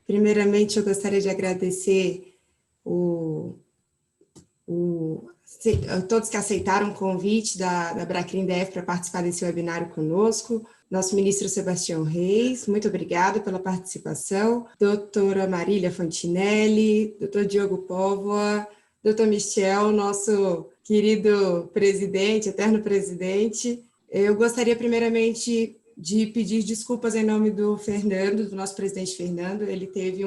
Primeiramente, eu gostaria de agradecer a todos que aceitaram o convite da Bracrim DF para participar desse webinário conosco. Nosso ministro Sebastião Reis, muito obrigada pela participação. Doutora Marília Fontinelli, doutor Diogo Póvoa, doutor Michel, nosso querido presidente, eterno presidente. Eu gostaria primeiramente de pedir desculpas em nome do Fernando, do nosso presidente Fernando. Ele teve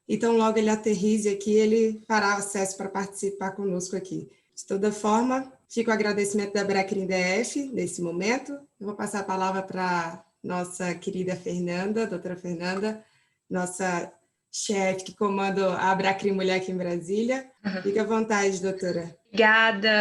então logo ele aterrize aqui, ele fará acesso para participar conosco aqui. De toda forma, fica o agradecimento da Bracrim DF nesse momento. Eu vou passar a palavra para nossa querida Fernanda, doutora Fernanda, nossa chefe que comanda a Bracrim Mulher aqui em Brasília. Fique à vontade, doutora.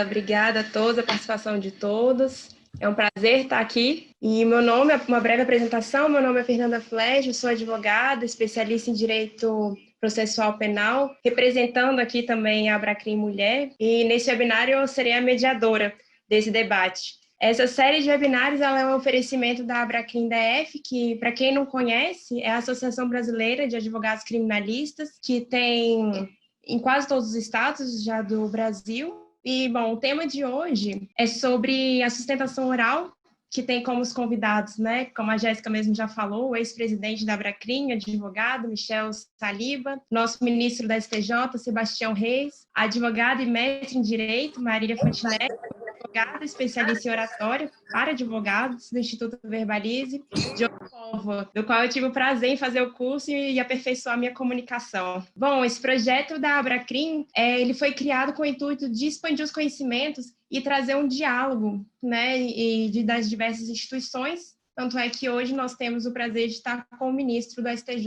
Obrigada a todos, a participação de todos. É um prazer estar aqui. E meu nome, uma breve apresentação, meu nome é Fernanda Flesch, eu sou advogada, especialista em Direito Processual Penal, representando aqui também a Bracrim Mulher. E nesse webinário eu serei a mediadora desse debate. Essa série de webinários ela é um oferecimento da Bracrim DF, que, para quem não conhece, é a Associação Brasileira de Advogados Criminalistas, que tem em quase todos os estados já do Brasil. E, bom, o tema de hoje é sobre a sustentação oral, que tem como os convidados, né, como a Jéssica mesmo já falou, o ex-presidente da Bracrim, advogado Michel Saliba, nosso ministro da STJ, Sebastião Reis, advogado e mestre em Direito, Marília Fontinelli, advogada especialista em oratória para advogados do Instituto Verbalize, Diogo Póvoa, do qual eu tive o prazer em fazer o curso e aperfeiçoar a minha comunicação. Bom, esse projeto da Bracrim, ele foi criado com o intuito de expandir os conhecimentos e trazer um diálogo, né, das diversas instituições, tanto é que hoje nós temos o prazer de estar com o ministro do STJ,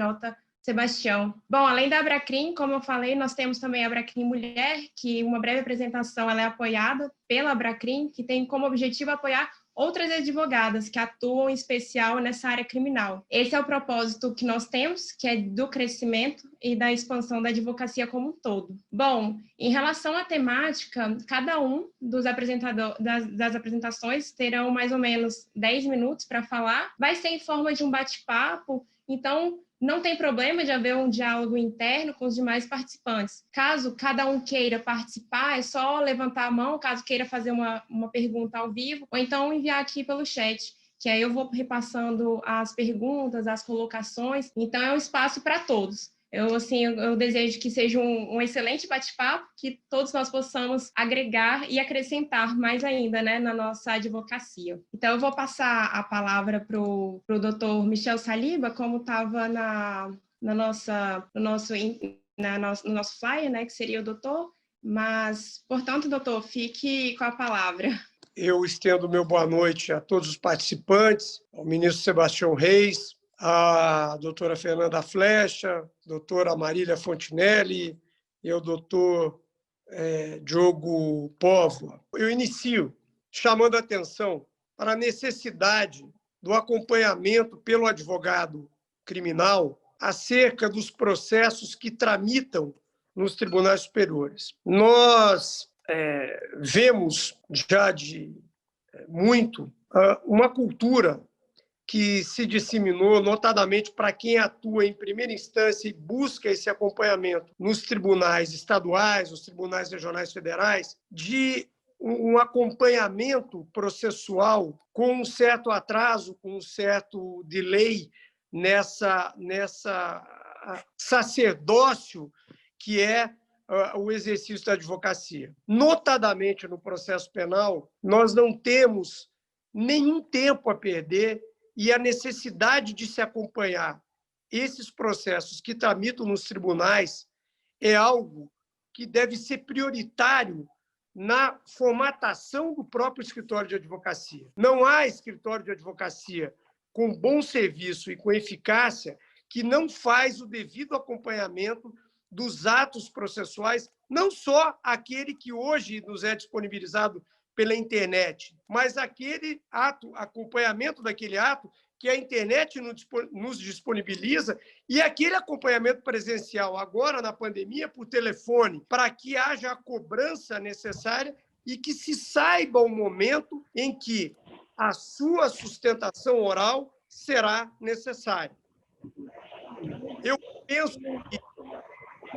Sebastião. Bom, além da Bracrim, como eu falei, nós temos também a Bracrim Mulher, que uma breve apresentação ela é apoiada pela Bracrim, que tem como objetivo apoiar outras advogadas que atuam em especial nessa área criminal. Esse é o propósito que nós temos, que é do crescimento e da expansão da advocacia como um todo. Bom, em relação à temática, cada um dos apresentadores das apresentações terão mais ou menos 10 minutos para falar. Vai ser em forma de um bate-papo, então não tem problema de haver um diálogo interno com os demais participantes. Caso cada um queira participar, é só levantar a mão, caso queira fazer uma pergunta ao vivo, ou então enviar aqui pelo chat, que aí eu vou repassando as perguntas, as colocações. Então, é um espaço para todos. Eu desejo que seja um excelente bate-papo, que todos nós possamos agregar e acrescentar mais ainda, né, na nossa advocacia. Então, eu vou passar a palavra para o doutor Michel Saliba, como estava no nosso flyer, né, que seria o doutor, mas, portanto, doutor, fique com a palavra. Eu estendo meu boa noite a todos os participantes, ao ministro Sebastião Reis, a doutora Fernanda Flecha, doutora Marília Fontinelli e o doutor Diogo Póvoa. Eu inicio chamando a atenção para a necessidade do acompanhamento pelo advogado criminal acerca dos processos que tramitam nos tribunais superiores. Nós vemos já de muito uma cultura que se disseminou, notadamente para quem atua em primeira instância e busca esse acompanhamento nos tribunais estaduais, os tribunais regionais federais, de um acompanhamento processual com um certo atraso, com um certo delay nessa sacerdócio que é o exercício da advocacia. Notadamente no processo penal, nós não temos nenhum tempo a perder e a necessidade de se acompanhar esses processos que tramitam nos tribunais é algo que deve ser prioritário na formatação do próprio escritório de advocacia. Não há escritório de advocacia com bom serviço e com eficácia que não faz o devido acompanhamento dos atos processuais, não só aquele que hoje nos é disponibilizado pela internet, mas aquele ato, acompanhamento daquele ato que a internet nos disponibiliza e aquele acompanhamento presencial, agora na pandemia, por telefone, para que haja a cobrança necessária e que se saiba o momento em que a sua sustentação oral será necessária. Eu penso que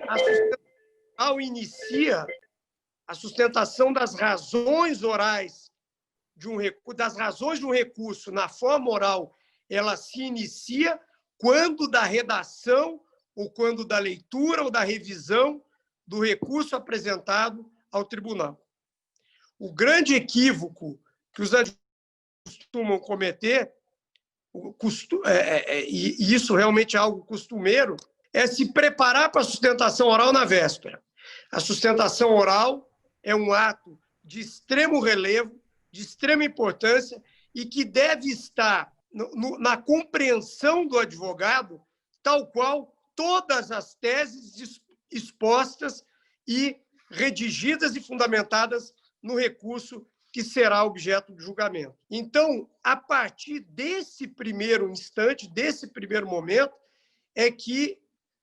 a sustentação inicia a sustentação das razões orais das razões de um recurso na forma oral, ela se inicia quando da redação ou quando da leitura ou da revisão do recurso apresentado ao tribunal. O grande equívoco que os advogados costumam cometer, e isso realmente é algo costumeiro, é se preparar para a sustentação oral na véspera. A sustentação oral é um ato de extremo relevo, de extrema importância e que deve estar na compreensão do advogado, tal qual todas as teses expostas e redigidas e fundamentadas no recurso que será objeto de julgamento. Então, a partir desse primeiro instante, desse primeiro momento, é que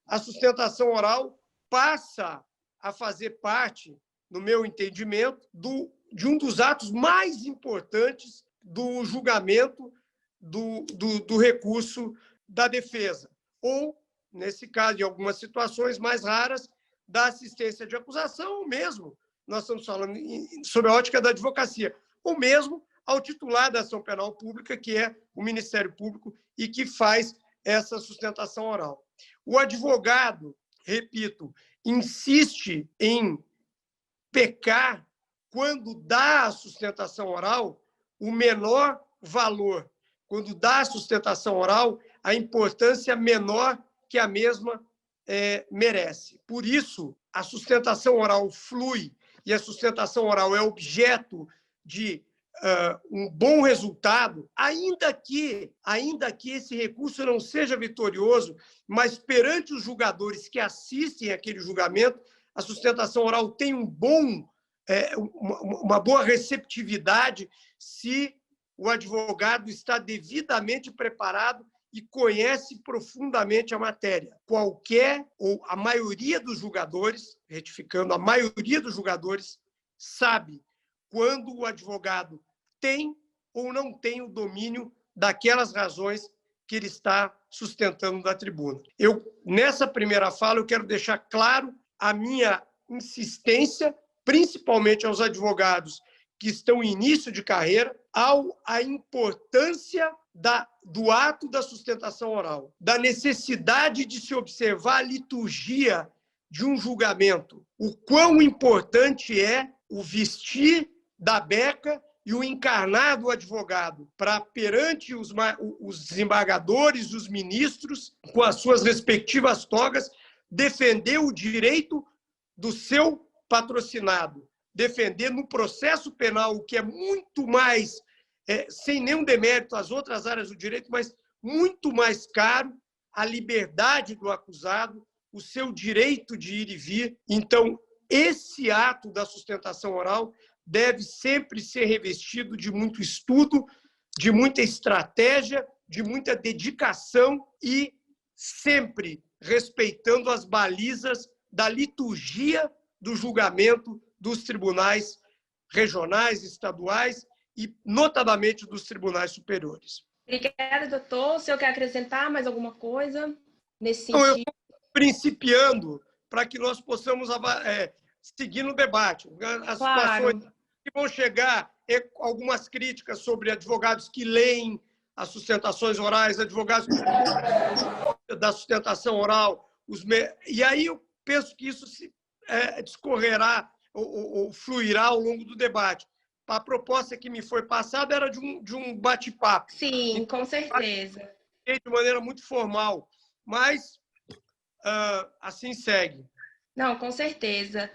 a sustentação oral passa a fazer parte, no meu entendimento, de um dos atos mais importantes do julgamento do recurso da defesa, ou, nesse caso, em algumas situações mais raras, da assistência de acusação, ou mesmo, nós estamos falando sobre a ótica da advocacia, ou mesmo ao titular da ação penal pública, que é o Ministério Público, e que faz essa sustentação oral. O advogado, repito, insiste em pecar quando dá à sustentação oral o menor valor, quando dá à sustentação oral a importância menor que a mesma merece. Por isso, a sustentação oral flui e a sustentação oral é objeto de um bom resultado, ainda que esse recurso não seja vitorioso, mas perante os julgadores que assistem àquele julgamento, a sustentação oral tem uma boa receptividade se o advogado está devidamente preparado e conhece profundamente a matéria. Qualquer ou a maioria dos julgadores, retificando, a maioria dos julgadores sabe quando o advogado tem ou não tem o domínio daquelas razões que ele está sustentando na tribuna. Nessa primeira fala, eu quero deixar claro a minha insistência, principalmente aos advogados que estão em início de carreira, a importância do ato da sustentação oral, da necessidade de se observar a liturgia de um julgamento, o quão importante é o vestir da beca e o encarnar do advogado para, perante os desembargadores, os ministros, com as suas respectivas togas, defender o direito do seu patrocinado, defender no processo penal, o que é muito mais, sem nenhum demérito às outras áreas do direito, mas muito mais caro, a liberdade do acusado, o seu direito de ir e vir. Então, esse ato da sustentação oral deve sempre ser revestido de muito estudo, de muita estratégia, de muita dedicação e sempre respeitando as balizas da liturgia do julgamento dos tribunais regionais, estaduais e, notadamente, dos tribunais superiores. Obrigada, doutor. O senhor quer acrescentar mais alguma coisa nesse sentido? Então, eu estou principiando para que nós possamos seguir no debate. As situações que vão chegar, algumas críticas sobre advogados que leem as sustentações orais, advogados da sustentação oral. E aí eu penso que isso discorrerá ou fluirá ao longo do debate. A proposta que me foi passada era de um bate-papo. Sim, com certeza. De maneira muito formal, mas assim segue. Não, com certeza.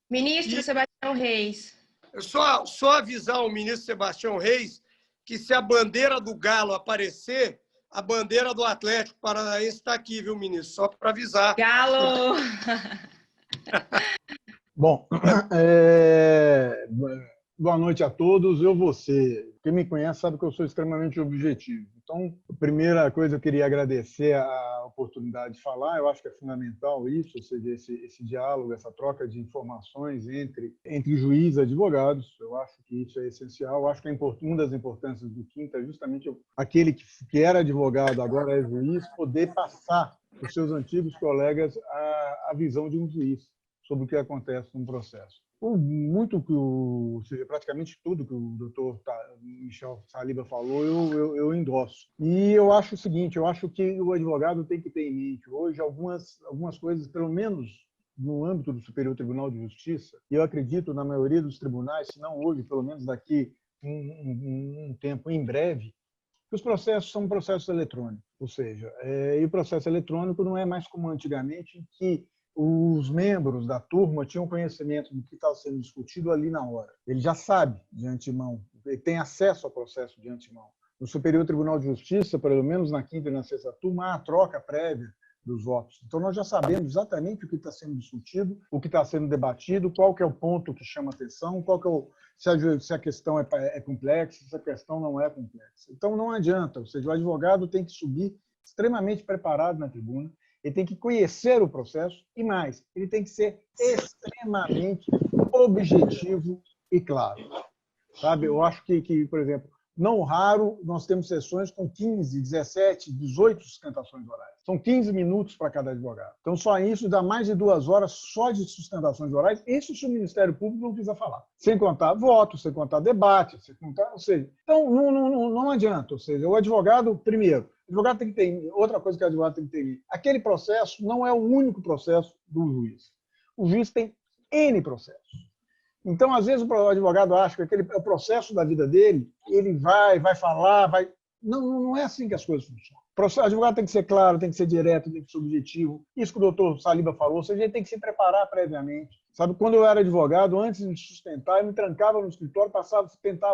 Ministro Sebastião Reis. Só avisar o ministro Sebastião Reis que, se a bandeira do Galo aparecer, a bandeira do Atlético Paranaense está aqui, viu, ministro? Só para avisar. Galo! Bom, boa noite a todos. Quem me conhece sabe que eu sou extremamente objetivo. Então, a primeira coisa, eu queria agradecer a oportunidade de falar. Eu acho que é fundamental isso, ou seja, esse diálogo, essa troca de informações entre juízes e advogados. Eu acho que isso é essencial. Eu acho que uma das importâncias do quinto é justamente aquele que era advogado, agora é juiz, poder passar os seus antigos colegas a visão de um juiz sobre o que acontece no processo. Muito que ou seja, praticamente tudo que o doutor Michel Saliba falou, eu endosso. E eu acho o seguinte, eu acho que o advogado tem que ter em mente hoje algumas coisas, pelo menos no âmbito do Superior Tribunal de Justiça, e eu acredito na maioria dos tribunais, se não hoje, pelo menos daqui um tempo, em breve, que os processos são processos eletrônicos. Ou seja, e o processo eletrônico não é mais como antigamente, em que os membros da turma tinham conhecimento do que estava sendo discutido ali na hora. Ele já sabe de antemão, ele tem acesso ao processo de antemão. No Superior Tribunal de Justiça, pelo menos na quinta e na sexta turma, há a troca prévia dos votos. Então, nós já sabemos exatamente o que está sendo discutido, o que está sendo debatido, qual que é o ponto que chama atenção, qual que é se a questão é complexa, se a questão não é complexa. Então, não adianta, ou seja, o advogado tem que subir extremamente preparado na tribuna, ele tem que conhecer o processo e, mais, ele tem que ser extremamente objetivo e claro. Sabe? Eu acho que, por exemplo, não raro, nós temos sessões com 15, 17, 18 sustentações orais. São 15 minutos para cada advogado. Então, só isso dá mais de 2 horas só de sustentações orais, isso se o Ministério Público não quiser falar. Sem contar voto, sem contar debate, sem contar, ou seja, então não adianta. Ou seja, o advogado, primeiro, o advogado tem que ter, outra coisa que o advogado tem que ter, aquele processo não é o único processo do juiz. O juiz tem N processos. Então, às vezes, o advogado acha que aquele é o processo da vida dele, ele vai falar, vai... Não é assim que as coisas funcionam. O advogado tem que ser claro, tem que ser direto, tem que ser objetivo. Isso que o doutor Saliba falou, ou seja, ele tem que se preparar previamente. Sabe, quando eu era advogado, antes de sustentar, eu me trancava no escritório,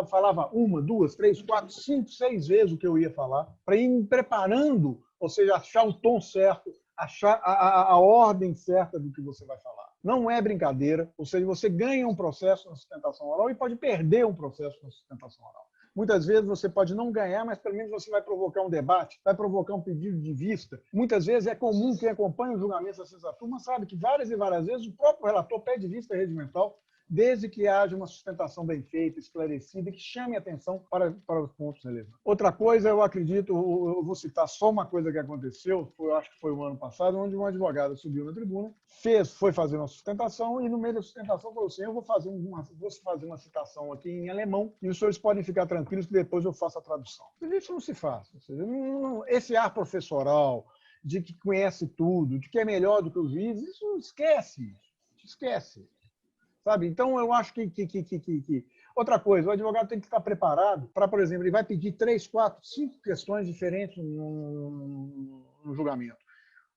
falava 1, 2, 3, 4, 5, 6 vezes o que eu ia falar, para ir me preparando, ou seja, achar o tom certo, achar a ordem certa do que você vai falar. Não é brincadeira, ou seja, você ganha um processo na sustentação oral e pode perder um processo na sustentação oral. Muitas vezes você pode não ganhar, mas pelo menos você vai provocar um debate, vai provocar um pedido de vista. Muitas vezes é comum, quem acompanha o julgamento da sexta turma sabe que várias e várias vezes o próprio relator pede vista regimental, desde que haja uma sustentação bem feita, esclarecida, que chame atenção para os pontos relevantes. Outra coisa, eu acredito, eu vou citar só uma coisa que aconteceu, eu acho que foi o ano passado, onde um advogado subiu na tribuna, foi fazer uma sustentação e no meio da sustentação falou assim, eu vou fazer uma citação aqui em alemão e os senhores podem ficar tranquilos que depois eu faço a tradução. Isso não se faz. Esse ar professoral de que conhece tudo, de que é melhor do que o juiz, isso esquece. Sabe? Então, eu acho que... Outra coisa, o advogado tem que estar preparado para, por exemplo, ele vai pedir 3, 4, 5 questões diferentes no julgamento.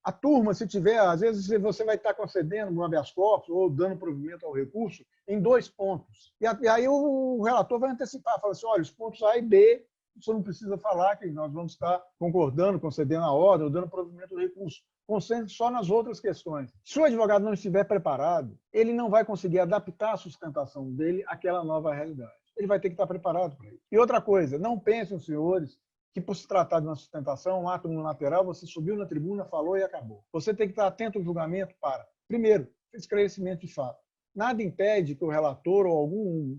A turma, se tiver, às vezes você vai estar concedendo um habeas corpus ou dando provimento ao recurso em 2 pontos. E aí o relator vai antecipar, fala assim, olha, os pontos A e B, você não precisa falar que nós vamos estar concordando, concedendo a ordem ou dando provimento ao recurso. Concentre só nas outras questões. Se o advogado não estiver preparado, ele não vai conseguir adaptar a sustentação dele àquela nova realidade. Ele vai ter que estar preparado para isso. E outra coisa, não pensem, senhores, que por se tratar de uma sustentação, um ato unilateral, você subiu na tribuna, falou e acabou. Você tem que estar atento ao julgamento para, primeiro, esclarecimento de fato. Nada impede que o relator ou algum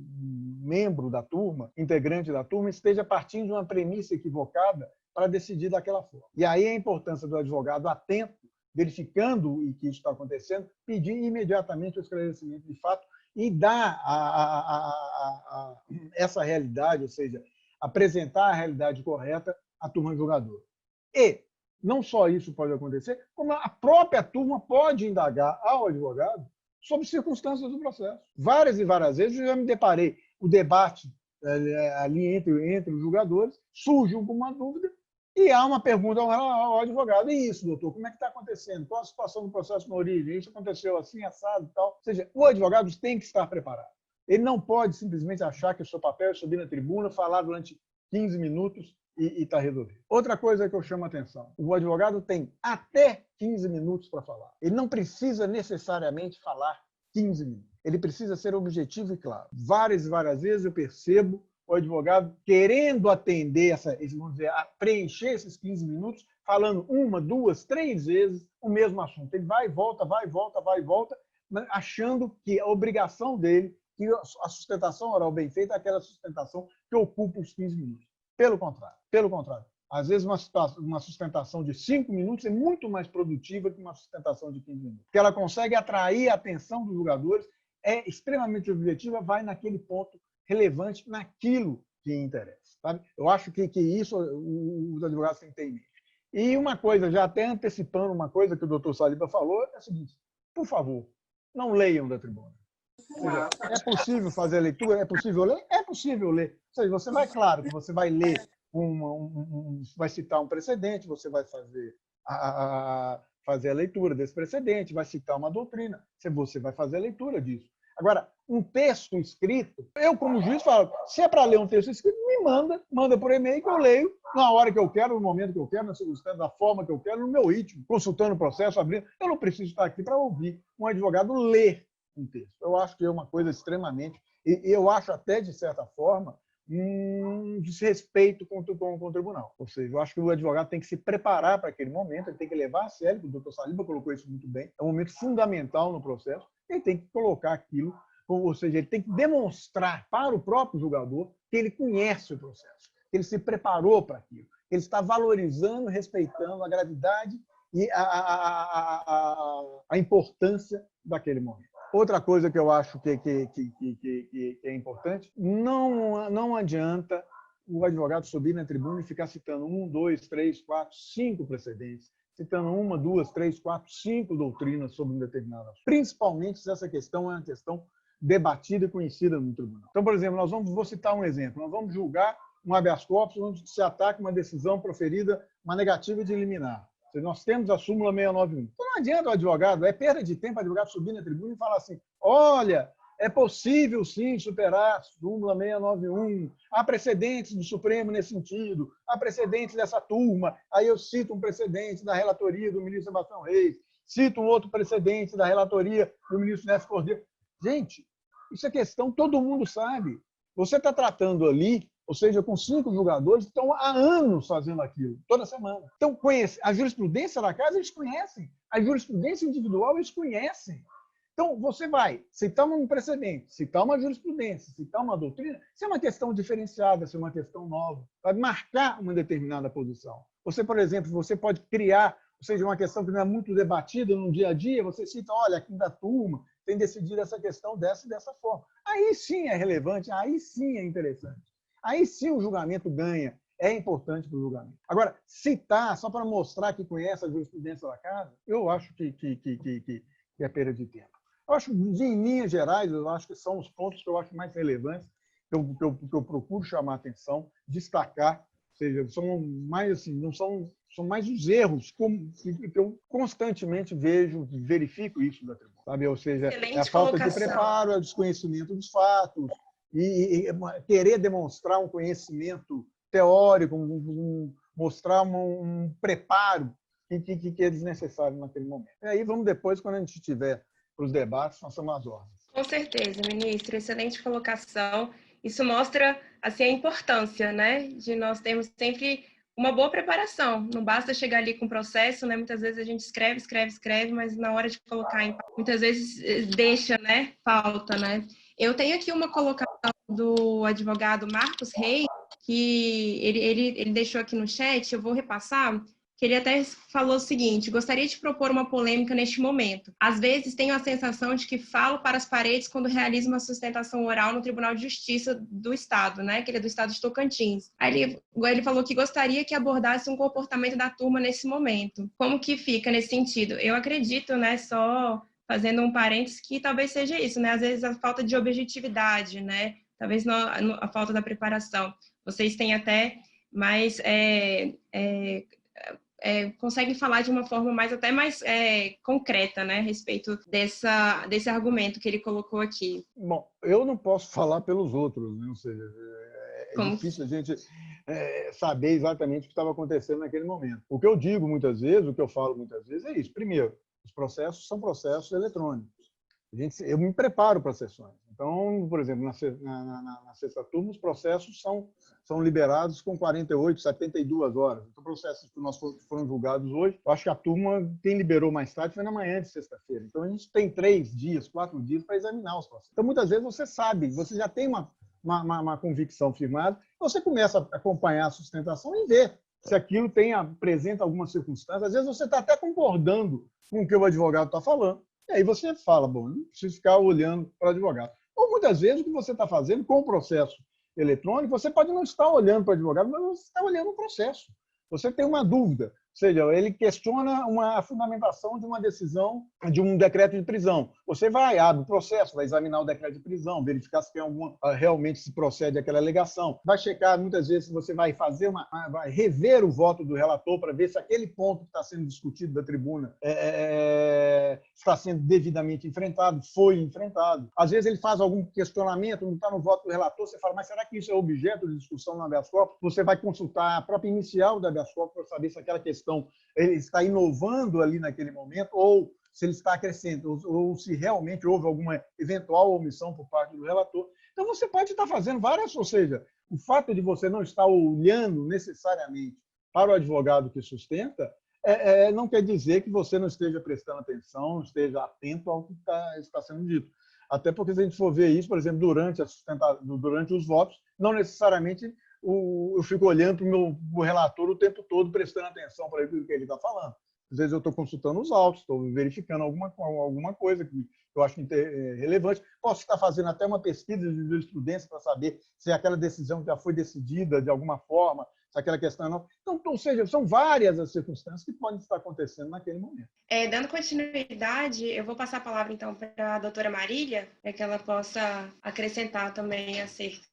membro da turma, integrante da turma, esteja partindo de uma premissa equivocada para decidir daquela forma. E aí a importância do advogado atento, verificando o que isso está acontecendo, pedir imediatamente o esclarecimento de fato e dar essa realidade, ou seja, apresentar a realidade correta à turma julgadora. E não só isso pode acontecer, como a própria turma pode indagar ao advogado sobre circunstâncias do processo. Várias e várias vezes eu já me deparei, o debate ali entre os julgadores, surge alguma dúvida, e há uma pergunta ao advogado. E isso, doutor, como é que está acontecendo? Qual a situação do processo na origem? Isso aconteceu assim, assado e tal. Ou seja, o advogado tem que estar preparado. Ele não pode simplesmente achar que o seu papel é subir na tribuna, falar durante 15 minutos e está resolvido. Outra coisa que eu chamo a atenção. O advogado tem até 15 minutos para falar. Ele não precisa necessariamente falar 15 minutos. Ele precisa ser objetivo e claro. Várias e várias vezes eu percebo o advogado querendo atender, vamos dizer, preencher esses 15 minutos, falando 1, 2, 3 vezes o mesmo assunto. Ele vai e volta, achando que a obrigação dele, que a sustentação oral bem feita é aquela sustentação que ocupa os 15 minutos. Pelo contrário. Às vezes, uma sustentação de 5 minutos é muito mais produtiva que uma sustentação de 15 minutos. Porque ela consegue atrair a atenção dos jogadores, é extremamente objetiva, vai naquele ponto relevante, naquilo que interessa. Sabe? Eu acho que isso os advogados têm que ter em mente. E uma coisa, já até antecipando uma coisa que o doutor Saliba falou, é o seguinte: por favor, não leiam da tribuna. Ou seja, é possível fazer a leitura? É possível ler? É possível ler. Ou seja, você vai, claro, que você vai ler, vai citar um precedente, você vai fazer a leitura desse precedente, vai citar uma doutrina, você vai fazer a leitura disso. Agora, um texto escrito, eu como juiz falo, se é para ler um texto escrito, me manda por e-mail que eu leio na hora que eu quero, no momento que eu quero, da forma que eu quero, no meu ritmo, consultando o processo, abrindo. Eu não preciso estar aqui para ouvir um advogado ler um texto. Eu acho que é uma coisa extremamente, e eu acho até, de certa forma, um desrespeito com o tribunal. Ou seja, eu acho que o advogado tem que se preparar para aquele momento, ele tem que levar a sério, o doutor Saliba colocou isso muito bem, é um momento fundamental no processo, ele tem que colocar aquilo, ou seja, ele tem que demonstrar para o próprio julgador que ele conhece o processo, que ele se preparou para aquilo, que ele está valorizando, respeitando a gravidade e a importância daquele momento. Outra coisa que eu acho que é importante, não adianta o advogado subir na tribuna e ficar citando 1, 2, 3, 4, 5 precedentes, citando 1, 2, 3, 4, 5 doutrinas sobre um determinado assunto. Principalmente se essa questão é uma questão debatida e conhecida no tribunal. Então, por exemplo, vou citar um exemplo. Nós vamos julgar um habeas corpus onde se ataca uma decisão proferida, uma negativa de liminar. Nós temos a súmula 691. Então, não adianta o advogado, é perda de tempo o advogado subir na tribuna e falar assim: olha, é possível sim superar a súmula 691, há precedentes do Supremo nesse sentido, há precedentes dessa turma. Aí eu cito um precedente da relatoria do ministro Sebastião Reis, cito um outro precedente da relatoria do ministro Nécio Cordeiro. Gente, isso é questão, todo mundo sabe. Você está tratando ali, ou seja, com 5 julgadores que estão há anos fazendo aquilo, toda semana. Então, a jurisprudência da casa eles conhecem, a jurisprudência individual eles conhecem. Então, você vai citar um precedente, citar uma jurisprudência, citar uma doutrina, isso é uma questão diferenciada, isso é uma questão nova, vai marcar uma determinada posição. Você, por exemplo, você pode criar, ou seja, uma questão que não é muito debatida no dia a dia, você cita, olha, aqui da turma tem decidido essa questão dessa e dessa forma. Aí sim é relevante, aí sim é interessante. Aí sim o julgamento ganha, é importante para o julgamento. Agora, citar só para mostrar que conhece a jurisprudência da casa, eu acho que é perda de tempo. Eu acho, em linhas gerais, eu acho que são os pontos que eu acho mais relevantes, que eu procuro chamar a atenção, destacar, ou seja, são mais assim, não são mais os erros que eu constantemente verifico isso da tribuna, sabe? Ou seja, é a falta de preparo, é o desconhecimento dos fatos, e querer demonstrar um conhecimento teórico, mostrar um preparo que é desnecessário naquele momento. E aí vamos depois, quando a gente tiver para os debates, nós somos as ordens. Com certeza, ministro, excelente colocação. Isso mostra assim, a importância, né, de nós termos sempre uma boa preparação. Não basta chegar ali com o processo, né? Muitas vezes a gente escreve, mas na hora de colocar em muitas vezes deixa, né? Falta, né? Eu tenho aqui uma colocação do advogado Marcos Reis, que ele deixou aqui no chat, eu vou repassar, que ele até falou o seguinte: gostaria de propor uma polêmica neste momento. Às vezes tenho a sensação de que falo para as paredes quando realizo uma sustentação oral no Tribunal de Justiça do Estado, né? Que ele é do Estado de Tocantins. Aí ele falou que gostaria que abordasse um comportamento da turma nesse momento. Como que fica nesse sentido? Eu acredito, né, só fazendo um parênteses, que talvez seja isso, né? Às vezes a falta de objetividade, né? Talvez a falta da preparação. Vocês têm até mais... conseguem falar de uma forma até mais concreta, né, a respeito desse argumento que ele colocou aqui. Bom, eu não posso falar pelos outros, né? Ou seja, difícil a gente saber exatamente o que estava acontecendo naquele momento. O que eu digo muitas vezes, o que eu falo muitas vezes é isso. Primeiro, os processos são processos eletrônicos. Eu me preparo para as sessões. Então, por exemplo, na sexta turma, os processos são liberados com 48, 72 horas. Então, processos que nós foram julgados hoje, eu acho que a turma, quem liberou mais tarde, foi na manhã de sexta-feira. Então, a gente tem 3 dias, 4 dias para examinar os processos. Então, muitas vezes você sabe, você já tem uma convicção firmada, você começa a acompanhar a sustentação e ver se aquilo apresenta alguma circunstância. Às vezes você está até concordando com o que o advogado está falando, e aí você fala, bom, não preciso ficar olhando para o advogado. Ou muitas vezes o que você está fazendo com o processo eletrônico, você pode não estar olhando para o advogado, mas você está olhando o processo. Você tem uma dúvida, ou seja, ele questiona a fundamentação de uma decisão, de um decreto de prisão. Você vai, abre o processo, vai examinar o decreto de prisão, verificar se tem realmente se procede aquela alegação. Vai checar, muitas vezes, você vai vai rever o voto do relator para ver se aquele ponto que está sendo discutido da tribuna está sendo devidamente enfrentado, foi enfrentado. Às vezes ele faz algum questionamento, não está no voto do relator, você fala, mas será que isso é objeto de discussão no habeas corpus? Você vai consultar a própria inicial do habeas corpus para saber se aquela questão ele está inovando ali naquele momento ou se ele está acrescentando, ou se realmente houve alguma eventual omissão por parte do relator. Então, você pode estar fazendo várias, ou seja, o fato de você não estar olhando necessariamente para o advogado que sustenta não quer dizer que você não esteja prestando atenção, esteja atento ao que está sendo dito. Até porque, se a gente for ver isso, por exemplo, durante os votos, não necessariamente eu fico olhando para o relator o tempo todo, prestando atenção para o que ele está falando. Às vezes eu estou consultando os autos, estou verificando alguma coisa que eu acho relevante. Posso estar fazendo até uma pesquisa de jurisprudência para saber se aquela decisão já foi decidida de alguma forma, se aquela questão não. Então, ou seja, são várias as circunstâncias que podem estar acontecendo naquele momento. Dando continuidade, eu vou passar a palavra, então, para a doutora Marília, para que ela possa acrescentar também acerca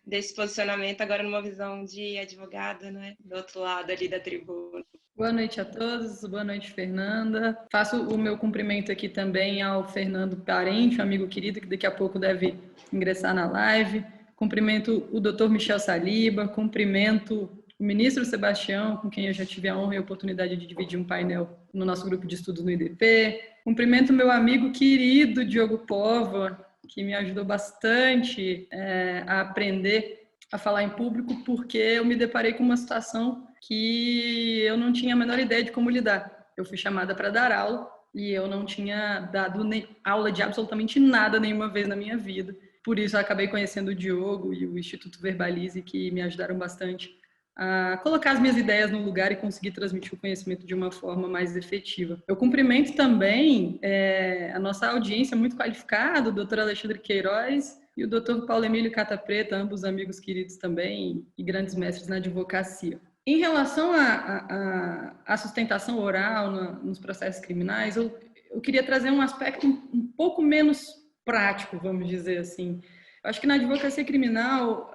desse posicionamento, agora numa visão de advogada, né, do outro lado ali da tribuna. Boa noite a todos, boa noite, Fernanda. Faço o meu cumprimento aqui também ao Fernando Parente, amigo querido, que daqui a pouco deve ingressar na live. Cumprimento o Dr. Michel Saliba, cumprimento o ministro Sebastião, com quem eu já tive a honra e a oportunidade de dividir um painel no nosso grupo de estudos no IDP. Cumprimento meu amigo querido Diogo Póvoa, que me ajudou bastante a aprender a falar em público, porque eu me deparei com uma situação que eu não tinha a menor ideia de como lidar. Eu fui chamada para dar aula e eu não tinha dado aula de absolutamente nada nenhuma vez na minha vida. Por isso, eu acabei conhecendo o Diogo e o Instituto Verbalize, que me ajudaram bastante a colocar as minhas ideias no lugar e conseguir transmitir o conhecimento de uma forma mais efetiva. Eu cumprimento também a nossa audiência muito qualificada, o Dr. Alexandre Queiroz e o Dr. Paulo Emílio Cata Preta, ambos amigos queridos também e grandes mestres na advocacia. Em relação à sustentação oral nos processos criminais, eu queria trazer um aspecto um pouco menos prático, vamos dizer assim. Eu acho que na advocacia criminal,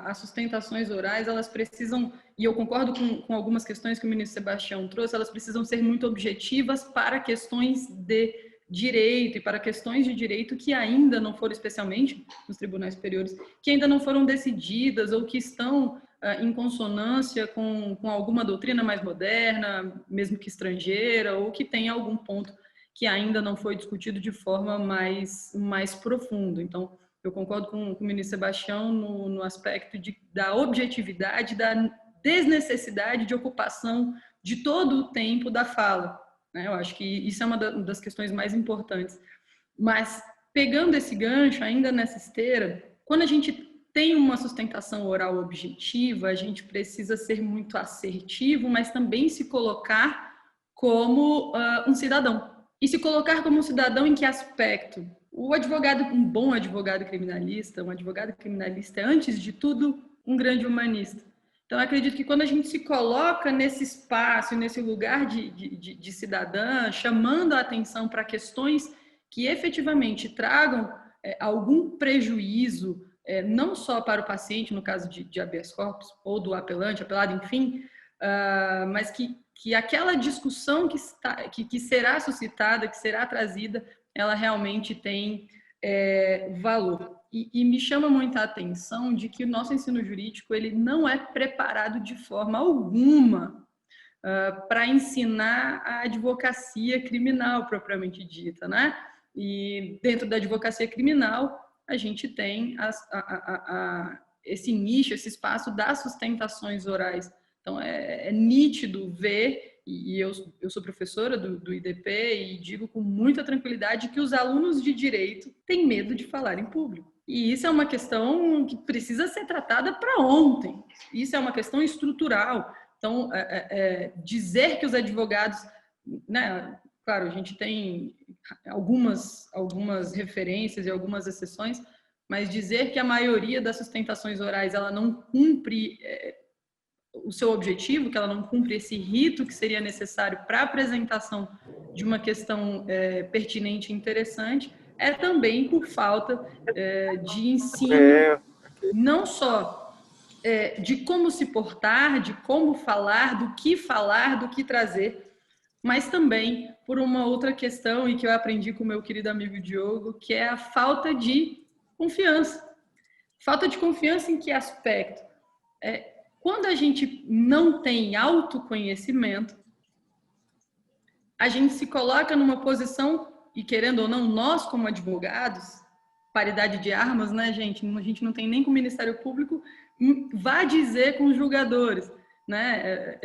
as sustentações orais, elas precisam, e eu concordo com algumas questões que o ministro Sebastião trouxe, elas precisam ser muito objetivas para questões de direito e para questões de direito que ainda não foram, especialmente nos tribunais superiores, que ainda não foram decididas ou que estão em consonância com alguma doutrina mais moderna, mesmo que estrangeira, ou que tem algum ponto que ainda não foi discutido de forma mais profunda. Então, eu concordo com o ministro Sebastião no aspecto da objetividade, da desnecessidade de ocupação de todo o tempo da fala. Eu acho que isso é uma das questões mais importantes. Mas, pegando esse gancho, ainda nessa esteira, quando a gente tem uma sustentação oral objetiva, a gente precisa ser muito assertivo, mas também se colocar como um cidadão. E se colocar como um cidadão em que aspecto? O advogado, um bom advogado criminalista, um advogado criminalista é, antes de tudo, um grande humanista. Então, eu acredito que quando a gente se coloca nesse espaço, nesse lugar de cidadã, chamando a atenção para questões que efetivamente tragam algum prejuízo, não só para o paciente, no caso de habeas corpus, ou do apelante, apelado, enfim, mas que aquela discussão que será suscitada, que será trazida, ela realmente tem valor. E me chama muita atenção de que o nosso ensino jurídico ele não é preparado de forma alguma para ensinar a advocacia criminal propriamente dita, né? E dentro da advocacia criminal, a gente tem esse nicho, esse espaço das sustentações orais. Então, é nítido ver, e eu sou professora do IDP e digo com muita tranquilidade que os alunos de direito têm medo de falar em público. E isso é uma questão que precisa ser tratada para ontem. Isso é uma questão estrutural. Então, dizer que os advogados, né, claro, a gente tem algumas referências e algumas exceções, mas dizer que a maioria das sustentações orais ela não cumpre o seu objetivo, que ela não cumpre esse rito que seria necessário para a apresentação de uma questão pertinente e interessante, é também por falta de ensino, não só de como se portar, de como falar, do que trazer, mas também por uma outra questão, e que eu aprendi com o meu querido amigo Diogo, que é a falta de confiança. Falta de confiança em que aspecto? Quando a gente não tem autoconhecimento, a gente se coloca numa posição, e querendo ou não, nós como advogados, paridade de armas, né, gente? A gente não tem nem com o Ministério Público, vá dizer com os julgadores, né?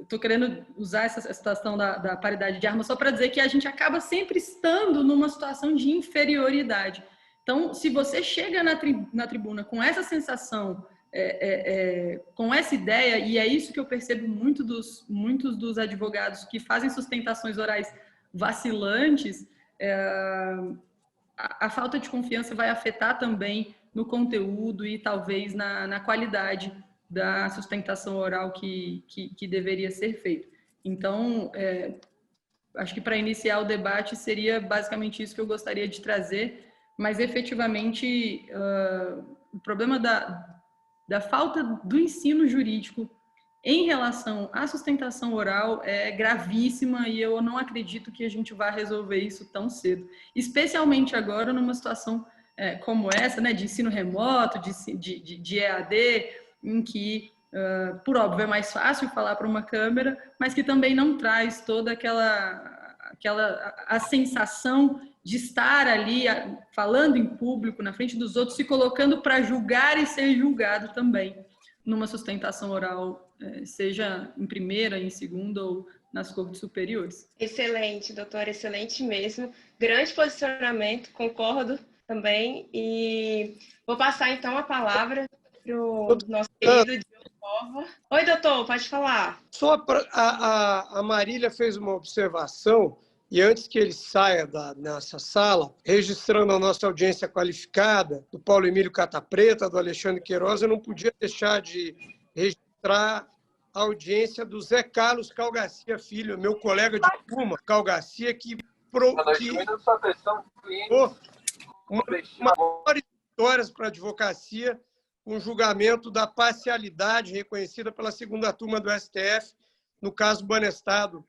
Estou querendo usar essa situação da paridade de armas só para dizer que a gente acaba sempre estando numa situação de inferioridade. Então, se você chega na tribuna com essa sensação, com essa ideia, e é isso que eu percebo muitos dos advogados que fazem sustentações orais vacilantes, a falta de confiança vai afetar também no conteúdo e talvez na qualidade da sustentação oral que deveria ser feita. Então, acho que para iniciar o debate seria basicamente isso que eu gostaria de trazer, mas efetivamente o problema da falta do ensino jurídico em relação à sustentação oral é gravíssima, e eu não acredito que a gente vá resolver isso tão cedo, especialmente agora numa situação como essa, né, de ensino remoto, de EAD, em que, por óbvio, é mais fácil falar para uma câmera, mas que também não traz toda a sensação de estar ali falando em público, na frente dos outros, se colocando para julgar e ser julgado também numa sustentação oral, seja em primeira, em segunda ou nas cortes superiores. Excelente, doutora, excelente mesmo. Grande posicionamento, concordo também. E vou passar então a palavra para o nosso querido Diogo Póvoa. Oi, doutor, pode falar. Só a Marília fez uma observação, e antes que ele saia nessa sala, registrando a nossa audiência qualificada, do Paulo Emílio Catapreta, do Alexandre Queiroz, eu não podia deixar de registrar a audiência do Zé Carlos Cal Garcia Filho, meu colega de turma, Cal Garcia, que uma das maiores vitórias para a advocacia, um julgamento da parcialidade reconhecida pela segunda turma do STF, no caso Banestado,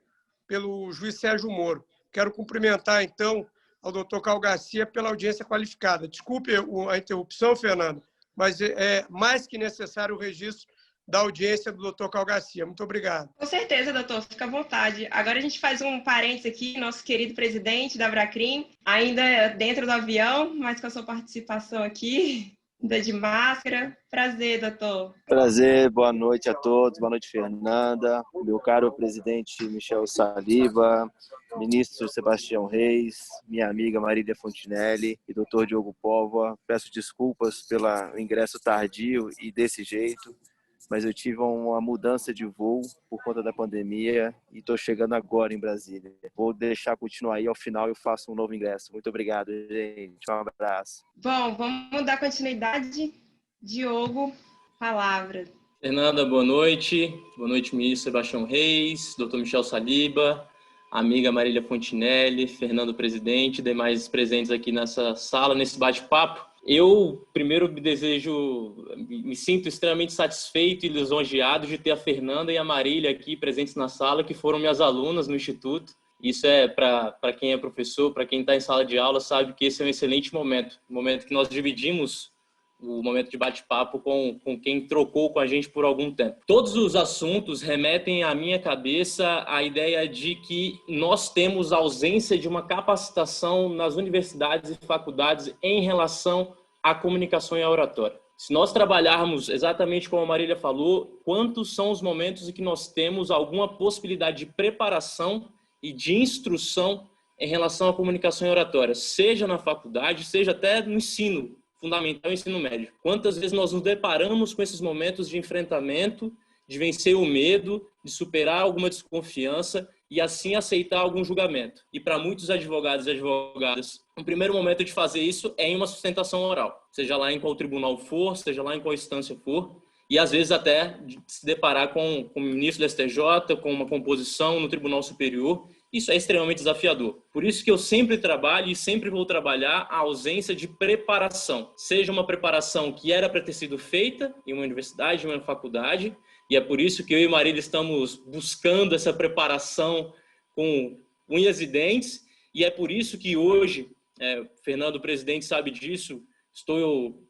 pelo juiz Sérgio Moro. Quero cumprimentar, então, ao doutor Cal Garcia pela audiência qualificada. Desculpe a interrupção, Fernando, mas é mais que necessário o registro da audiência do doutor Cal Garcia. Muito obrigado. Com certeza, doutor, fica à vontade. Agora a gente faz um parênteses aqui, nosso querido presidente da Bracrim, ainda dentro do avião, mas com a sua participação aqui, ainda de máscara. Prazer, doutor. Prazer, boa noite a todos, boa noite, Fernanda, meu caro presidente Michel Saliba, ministro Sebastião Reis, minha amiga Marília Fontinelli e doutor Diogo Póvoa. Peço desculpas pelo ingresso tardio e desse jeito, mas eu tive uma mudança de voo por conta da pandemia e estou chegando agora em Brasília. Vou deixar continuar aí, ao final eu faço um novo ingresso. Muito obrigado, gente. Um abraço. Bom, vamos dar continuidade. Diogo, palavra. Fernanda, boa noite. Boa noite, ministro Sebastião Reis, doutor Michel Saliba, amiga Marília Fontinelli, Fernando presidente, demais presentes aqui nessa sala, nesse bate-papo. Eu, primeiro, me sinto extremamente satisfeito e lisonjeado de ter a Fernanda e a Marília aqui presentes na sala, que foram minhas alunas no Instituto. Isso é para quem é professor, para quem está em sala de aula, sabe que esse é um excelente momento. Um momento que nós dividimos o momento de bate-papo com quem trocou com a gente por algum tempo. Todos os assuntos remetem à minha cabeça a ideia de que nós temos ausência de uma capacitação nas universidades e faculdades em relação à comunicação e à oratória. Se nós trabalharmos exatamente como a Marília falou, quantos são os momentos em que nós temos alguma possibilidade de preparação e de instrução em relação à comunicação e oratória, seja na faculdade, seja até no ensino fundamental e ensino médio. Quantas vezes nós nos deparamos com esses momentos de enfrentamento de vencer o medo, de superar alguma desconfiança e assim aceitar algum julgamento. E para muitos advogados e advogadas, o primeiro momento de fazer isso é em uma sustentação oral, seja lá em qual tribunal for, seja lá em qual instância for, e às vezes até de se deparar com o ministro do STJ, com uma composição no Tribunal Superior. Isso é extremamente desafiador. Por isso que eu sempre trabalho e sempre vou trabalhar a ausência de preparação. Seja uma preparação que era para ter sido feita em uma universidade, em uma faculdade, e é por isso que eu e Marília estamos buscando essa preparação com unhas e dentes, e é por isso que hoje, Fernando, o presidente, sabe disso, estou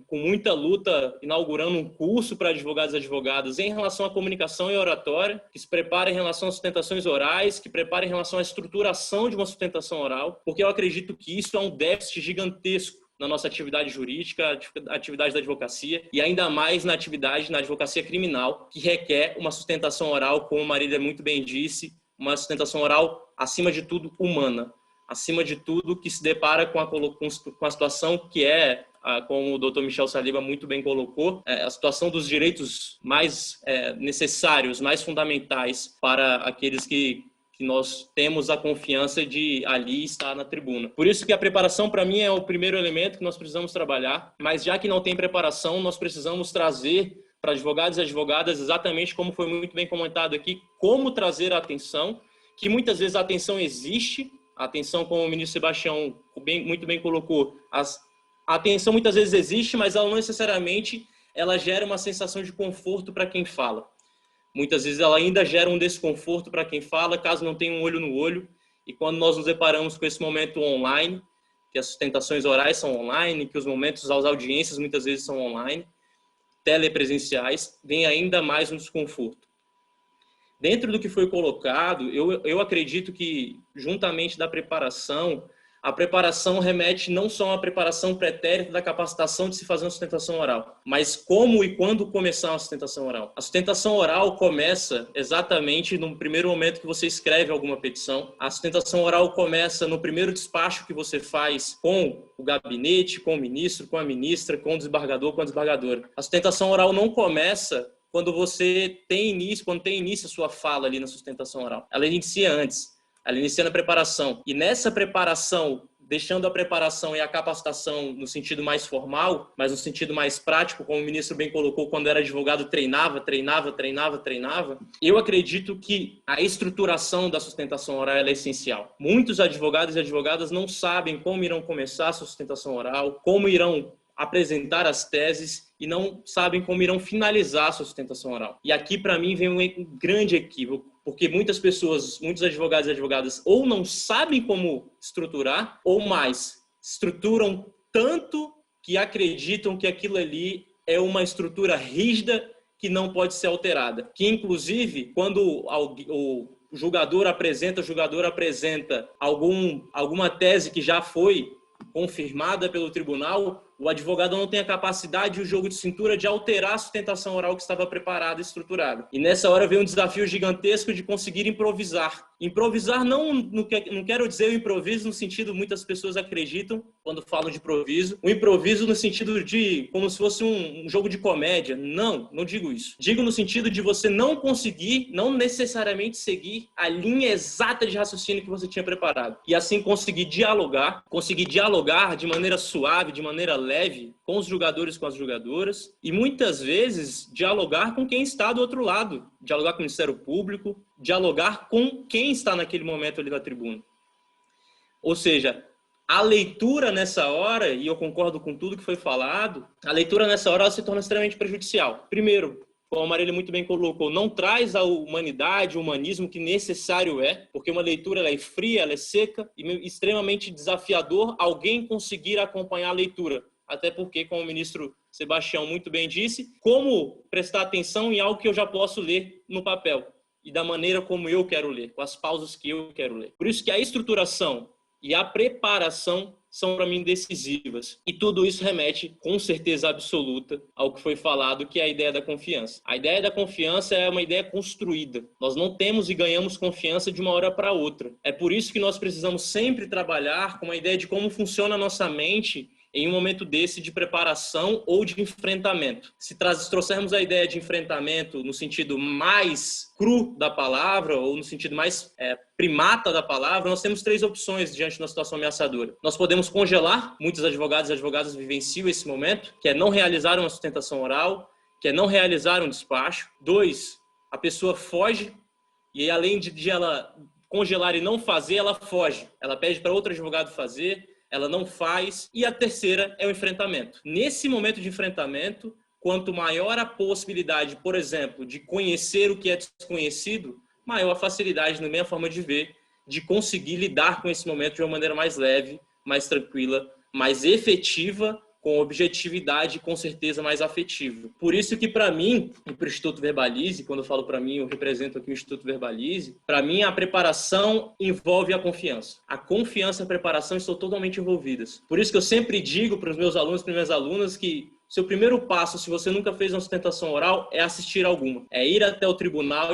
com muita luta, inaugurando um curso para advogados e advogadas em relação à comunicação e oratória, que se prepara em relação às sustentações orais, que prepara em relação à estruturação de uma sustentação oral, porque eu acredito que isso é um déficit gigantesco na nossa atividade jurídica, atividade da advocacia, e ainda mais na advocacia criminal, que requer uma sustentação oral, como a Marília muito bem disse, uma sustentação oral, acima de tudo, humana, acima de tudo, que se depara com a situação que é, como o Dr. Michel Saliba muito bem colocou, a situação dos direitos mais necessários, mais fundamentais para aqueles que nós temos a confiança de ali estar na tribuna. Por isso que a preparação, para mim, é o primeiro elemento que nós precisamos trabalhar, mas já que não tem preparação, nós precisamos trazer para advogados e advogadas exatamente como foi muito bem comentado aqui, como trazer a atenção, que muitas vezes a atenção existe, a atenção, como o ministro Sebastião muito bem colocou, a atenção muitas vezes existe, mas ela não necessariamente ela gera uma sensação de conforto para quem fala. Muitas vezes ela ainda gera um desconforto para quem fala, caso não tenha um olho no olho. E quando nós nos deparamos com esse momento online, que as sustentações orais são online, que os momentos, as audiências muitas vezes são online, telepresenciais, vem ainda mais um desconforto. Dentro do que foi colocado, eu acredito que, juntamente da preparação, a preparação remete não só a uma preparação pretérita da capacitação de se fazer uma sustentação oral, mas como e quando começar uma sustentação oral. A sustentação oral começa exatamente no primeiro momento que você escreve alguma petição. A sustentação oral começa no primeiro despacho que você faz com o gabinete, com o ministro, com a ministra, com o desembargador, com a desembargadora. A sustentação oral não começa quando você tem início a sua fala ali na sustentação oral. Ela inicia antes. Ela inicia na preparação. E nessa preparação, deixando a preparação e a capacitação no sentido mais formal, mas no sentido mais prático, como o ministro bem colocou, quando era advogado, treinava, eu acredito que a estruturação da sustentação oral é essencial. Muitos advogados e advogadas não sabem como irão começar a sustentação oral, como irão apresentar as teses e não sabem como irão finalizar a sustentação oral. E aqui, para mim, vem um grande equívoco, porque muitas pessoas, muitos advogados e advogadas ou não sabem como estruturar, ou mais, estruturam tanto que acreditam que aquilo ali é uma estrutura rígida que não pode ser alterada. Que, inclusive, quando o julgador apresenta alguma tese que já foi confirmada pelo tribunal, o advogado não tem a capacidade e o jogo de cintura de alterar a sustentação oral que estava preparada e estruturada. E nessa hora vem um desafio gigantesco de conseguir improvisar. Improvisar não quero dizer o improviso no sentido, muitas pessoas acreditam quando falam de improviso. O improviso no sentido de como se fosse um jogo de comédia. Não digo isso. Digo no sentido de você não conseguir, não necessariamente seguir a linha exata de raciocínio que você tinha preparado. E assim conseguir dialogar de maneira suave, de maneira leve, com os julgadores, com as julgadoras, e muitas vezes dialogar com quem está do outro lado, dialogar com o Ministério Público, dialogar com quem está naquele momento ali na tribuna. Ou seja, a leitura nessa hora, e eu concordo com tudo que foi falado, a leitura nessa hora ela se torna extremamente prejudicial. Primeiro, como a Marília muito bem colocou, não traz a humanidade, o humanismo que necessário é, porque uma leitura ela é fria, ela é seca e extremamente desafiador alguém conseguir acompanhar a leitura. Até porque, como o ministro Sebastião muito bem disse, como prestar atenção em algo que eu já posso ler no papel e da maneira como eu quero ler, com as pausas que eu quero ler. Por isso que a estruturação e a preparação são, para mim, decisivas. E tudo isso remete, com certeza absoluta, ao que foi falado, que é a ideia da confiança. A ideia da confiança é uma ideia construída. Nós não temos e ganhamos confiança de uma hora para outra. É por isso que nós precisamos sempre trabalhar com uma ideia de como funciona a nossa mente em um momento desse de preparação ou de enfrentamento. Se trouxermos a ideia de enfrentamento no sentido mais cru da palavra ou no sentido mais primata da palavra, nós temos 3 opções diante de uma situação ameaçadora. Nós podemos congelar, muitos advogados e advogadas vivenciam esse momento, que é não realizar uma sustentação oral, que é não realizar um despacho. 2, a pessoa foge e além de ela congelar e não fazer, ela foge. Ela pede para outro advogado fazer, ela não faz. E a terceira é o enfrentamento. Nesse momento de enfrentamento, quanto maior a possibilidade, por exemplo, de conhecer o que é desconhecido, maior a facilidade, na minha forma de ver, de conseguir lidar com esse momento de uma maneira mais leve, mais tranquila, mais efetiva, com objetividade e com certeza mais afetiva. Por isso que para mim, e para o Instituto Verbalize, quando eu falo para mim, eu represento aqui o Instituto Verbalize, para mim a preparação envolve a confiança. A confiança e a preparação estão totalmente envolvidas. Por isso que eu sempre digo para os meus alunos e para as minhas alunas que seu primeiro passo, se você nunca fez uma sustentação oral, é assistir alguma. É ir até o tribunal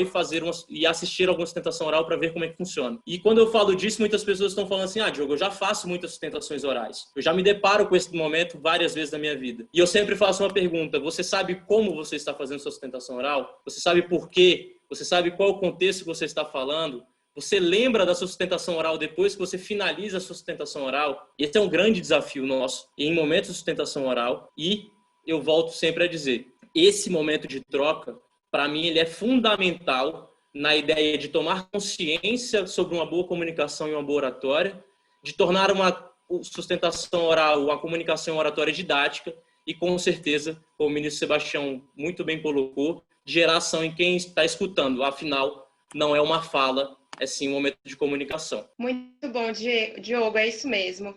e assistir alguma sustentação oral para ver como é que funciona. E quando eu falo disso, muitas pessoas estão falando assim, Diogo, eu já faço muitas sustentações orais. Eu já me deparo com esse momento várias vezes na minha vida. E eu sempre faço uma pergunta, você sabe como você está fazendo sua sustentação oral? Você sabe por quê? Você sabe qual é o contexto que você está falando? Você lembra da sua sustentação oral depois que você finaliza a sua sustentação oral? Esse é um grande desafio nosso em momentos de sustentação oral e eu volto sempre a dizer, esse momento de troca, para mim, ele é fundamental na ideia de tomar consciência sobre uma boa comunicação e uma boa oratória, de tornar uma sustentação oral, uma comunicação oratória didática e, com certeza, como o ministro Sebastião muito bem colocou, geração em quem está escutando. Afinal, não é uma fala, é sim um momento de comunicação. Muito bom, Diogo, é isso mesmo.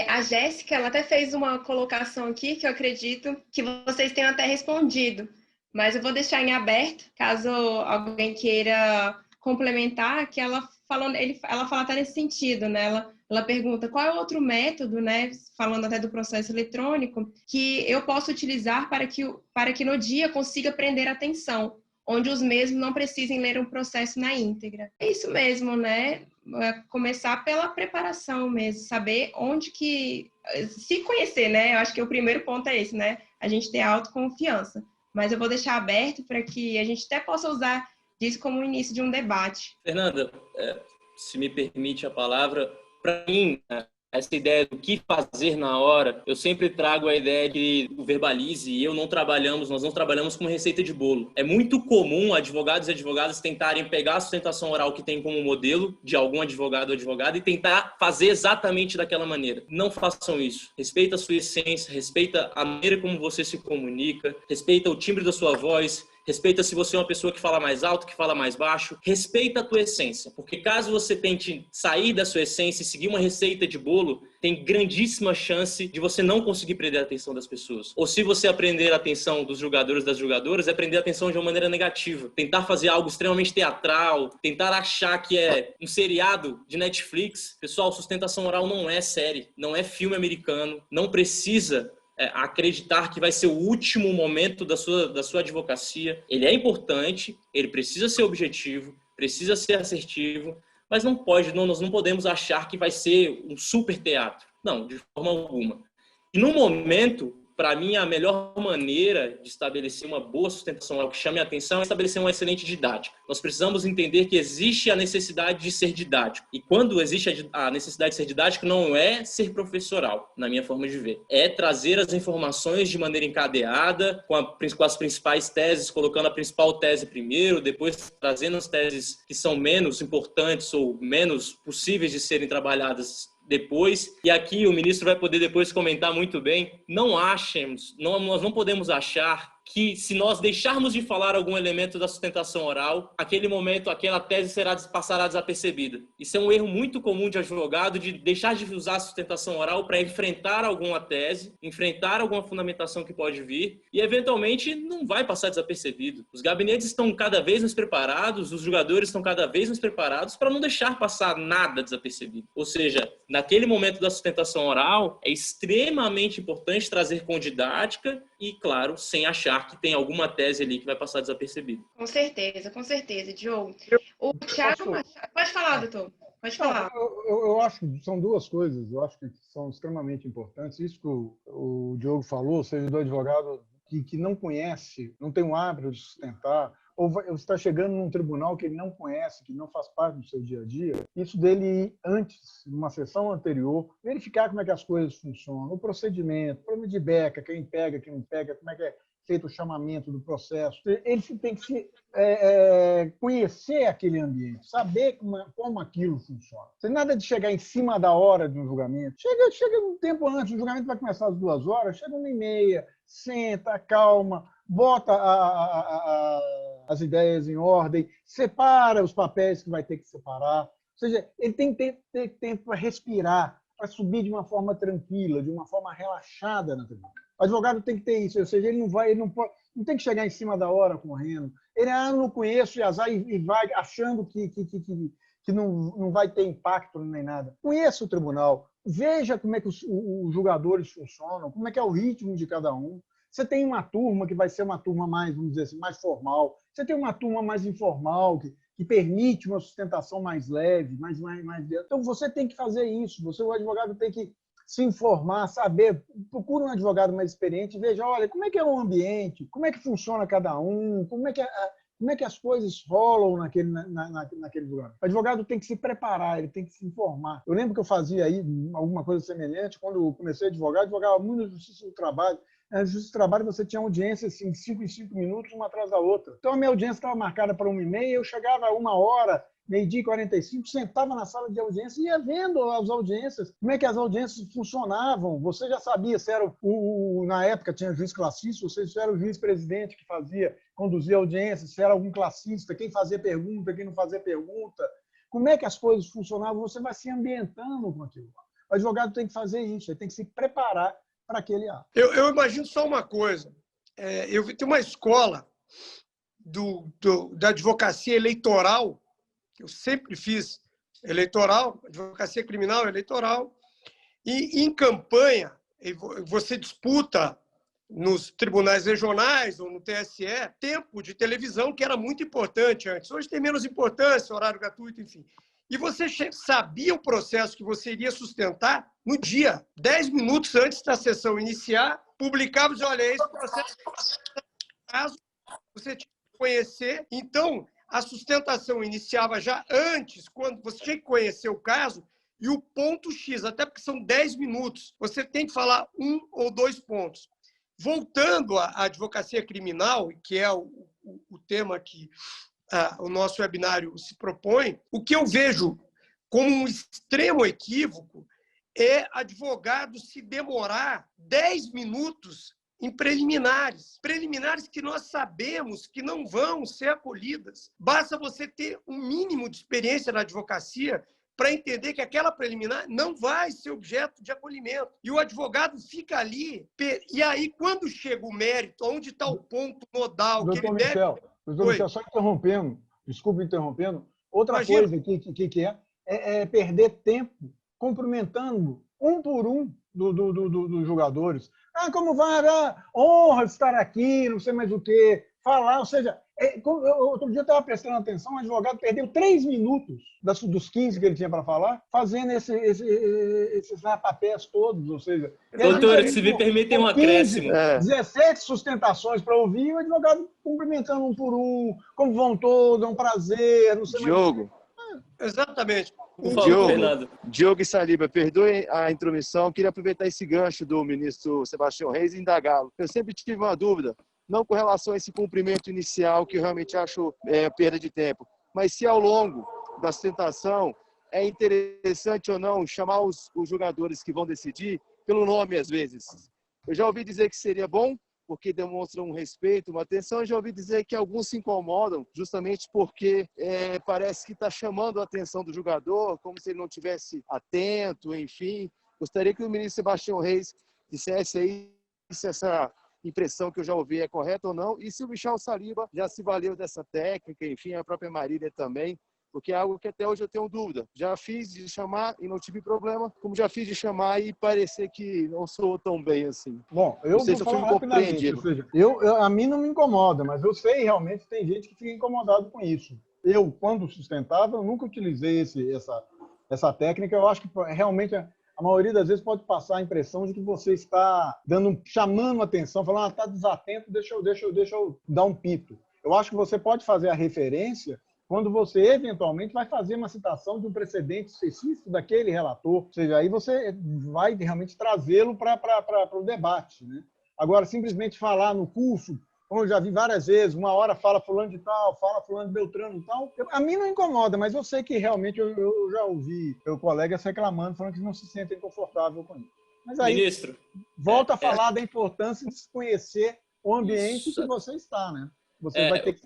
A Jéssica, ela até fez uma colocação aqui que eu acredito que vocês tenham até respondido, mas eu vou deixar em aberto, caso alguém queira complementar, que ela fala até nesse sentido, né? Ela pergunta qual é o outro método, né? Falando até do processo eletrônico, que eu posso utilizar para que no dia consiga prender a atenção, onde os mesmos não precisem ler um processo na íntegra. É isso mesmo, né? Começar pela preparação mesmo, saber onde que... Se conhecer, né? Eu acho que o primeiro ponto é esse, né? A gente ter autoconfiança. Mas eu vou deixar aberto para que a gente até possa usar disso como o início de um debate. Fernanda, se me permite a palavra, para mim, essa ideia do que fazer na hora, eu sempre trago a ideia de o Verbalize e nós não trabalhamos com receita de bolo. É muito comum advogados e advogadas tentarem pegar a sustentação oral que tem como modelo de algum advogado ou advogada e tentar fazer exatamente daquela maneira. Não façam isso. Respeita a sua essência, respeita a maneira como você se comunica, respeita o timbre da sua voz, respeita se você é uma pessoa que fala mais alto, que fala mais baixo. Respeita a tua essência. Porque caso você tente sair da sua essência e seguir uma receita de bolo, tem grandíssima chance de você não conseguir prender a atenção das pessoas. Ou se você aprender a atenção dos julgadores e das julgadoras, é prender a atenção de uma maneira negativa. Tentar fazer algo extremamente teatral, tentar achar que é um seriado de Netflix. Pessoal, sustentação oral não é série, não é filme americano, não precisa acreditar que vai ser o último momento da sua advocacia. Ele é importante, ele precisa ser objetivo, precisa ser assertivo, mas nós não podemos achar que vai ser um super teatro. Não, de forma alguma. E no momento, para mim, a melhor maneira de estabelecer uma boa sustentação oral que chame a atenção é estabelecer uma excelente didática. Nós precisamos entender que existe a necessidade de ser didático. E quando existe a necessidade de ser didático, não é ser professoral, na minha forma de ver. É trazer as informações de maneira encadeada, com as principais teses, colocando a principal tese primeiro, depois trazendo as teses que são menos importantes ou menos possíveis de serem trabalhadas depois, e aqui o ministro vai poder depois comentar muito bem. Nós não podemos achar que se nós deixarmos de falar algum elemento da sustentação oral, aquele momento, aquela tese passará desapercebida. Isso é um erro muito comum de advogado, de deixar de usar a sustentação oral para enfrentar alguma tese, enfrentar alguma fundamentação que pode vir, e eventualmente não vai passar desapercebido. Os gabinetes estão cada vez mais preparados, os julgadores estão cada vez mais preparados para não deixar passar nada desapercebido. Ou seja, naquele momento da sustentação oral, é extremamente importante trazer com didática e, claro, sem achar que tem alguma tese ali que vai passar desapercebido. Com certeza, Diogo. O Thiago Machado... Pode falar, doutor. Pode falar. Eu acho que são duas coisas, eu acho que são extremamente importantes. Isso que o Diogo falou, ou seja, do advogado que não conhece, não tem o hábito de sustentar, ou está chegando num tribunal que ele não conhece, que não faz parte do seu dia a dia, isso dele ir antes, numa sessão anterior, verificar como é que as coisas funcionam, o procedimento, problema de beca, quem pega, quem não pega, como é que é feito o chamamento do processo. Ele tem que conhecer aquele ambiente, saber como aquilo funciona. Sem nada de chegar em cima da hora de um julgamento. Chega um tempo antes, o julgamento vai começar às 2h, chega 1h30, senta, calma, bota as ideias em ordem, separa os papéis que vai ter que separar. Ou seja, ele tem que ter tempo para respirar, para subir de uma forma tranquila, de uma forma relaxada na tribuna. O advogado tem que ter isso, ou seja, ele não tem que chegar em cima da hora correndo. Ele não conheço e azar e vai achando que não vai ter impacto nem nada. Conheça o tribunal, veja como é que os julgadores funcionam, como é que é o ritmo de cada um. Você tem uma turma que vai ser uma turma mais, vamos dizer assim, mais formal. Você tem uma turma mais informal, que permite uma sustentação mais leve, mais. Então, você tem que fazer isso. O advogado tem que se informar, saber. Procura um advogado mais experiente e veja, olha, como é que é o ambiente, como é que funciona cada um, como é que as coisas rolam naquele lugar. O advogado tem que se preparar, ele tem que se informar. Eu lembro que eu fazia aí alguma coisa semelhante quando eu comecei a advogava muito na Justiça do Trabalho. Na Justiça do Trabalho você tinha audiência assim, 5 em 5 minutos, uma atrás da outra. Então a minha audiência estava marcada para 1h30, eu chegava a 1h, 12h45, sentava na sala de audiência e ia vendo as audiências, como é que as audiências funcionavam. Você já sabia se era na época tinha juiz classista, se era o juiz-presidente que conduzia a audiência, se era algum classista, quem fazia pergunta, quem não fazia pergunta. Como é que as coisas funcionavam, você vai se ambientando com aquilo. O advogado tem que fazer isso, ele tem que se preparar para aquele ato. Eu imagino só uma coisa. Eu tenho uma escola da advocacia eleitoral, que eu sempre fiz eleitoral, advocacia criminal eleitoral, e em campanha, você disputa nos tribunais regionais ou no TSE, tempo de televisão, que era muito importante antes. Hoje tem menos importância, horário gratuito, enfim. E você sabia o processo que você iria sustentar no dia, 10 minutos antes da sessão iniciar, publicava e dizia, olha, esse processo caso você tinha que conhecer. Então, a sustentação iniciava já antes, quando você tinha que conhecer o caso, e o ponto X, até porque são 10 minutos, você tem que falar 1 ou 2 pontos. Voltando à advocacia criminal, que é o tema que o nosso webinário se propõe, o que eu vejo como um extremo equívoco é advogado se demorar 10 minutos em preliminares que nós sabemos que não vão ser acolhidas. Basta você ter um mínimo de experiência na advocacia para entender que aquela preliminar não vai ser objeto de acolhimento. E o advogado fica ali, e aí, quando chega o mérito, onde está o ponto nodal que ele deve... Doutor Michel, só interrompendo, desculpe interrompendo, outra coisa que é perder tempo cumprimentando um por um dos jogadores. Como vai? Honra estar aqui, não sei mais o que, falar, ou seja, outro dia eu estava prestando atenção, um advogado perdeu 3 minutos dos 15 que ele tinha para falar, fazendo esses rapapés todos, ou seja... Doutor, se me permitem um acréscimo. 17 sustentações para ouvir, o advogado cumprimentando um por um, como vão todos, é um prazer, não sei Diogo. Exatamente. Por favor, Fernando. Diogo e Saliba, perdoe a intromissão, queria aproveitar esse gancho do ministro Sebastião Reis e indagá-lo. Eu sempre tive uma dúvida, não com relação a esse cumprimento inicial, que eu realmente acho perda de tempo, mas se ao longo da sustentação é interessante ou não chamar os jogadores que vão decidir pelo nome, às vezes. Eu já ouvi dizer que seria bom, porque demonstram um respeito, uma atenção. Eu já ouvi dizer que alguns se incomodam justamente porque parece que está chamando a atenção do jogador, como se ele não tivesse atento, enfim. Gostaria que o ministro Sebastião Reis dissesse aí se essa impressão que eu já ouvi é correta ou não, e se o Michel Saliba já se valeu dessa técnica, enfim, a própria Marília também, porque é algo que até hoje eu tenho dúvida. Já fiz de chamar e não tive problema, como já fiz de chamar e parecer que não sou tão bem assim. Bom, eu vou falar rapidamente, ou seja, a mim não me incomoda, mas eu sei realmente que tem gente que fica incomodado com isso. Eu, quando sustentava, eu nunca utilizei essa técnica, eu acho que realmente a maioria das vezes pode passar a impressão de que você está chamando atenção, falando, está desatento, deixa eu dar um pito. Eu acho que você pode fazer a referência quando você, eventualmente, vai fazer uma citação de um precedente específico daquele relator. Ou seja, aí você vai realmente trazê-lo para o debate, né? Agora, simplesmente falar no curso, como eu já vi várias vezes, uma hora fala fulano de tal, fala fulano de Beltrano e tal, a mim não incomoda, mas eu sei que realmente eu já ouvi meu colegas reclamando, falando que não se sentem confortáveis com isso. Mas aí, Ministro, volta a falar da importância de se conhecer o ambiente que você está, né? Você vai ter que...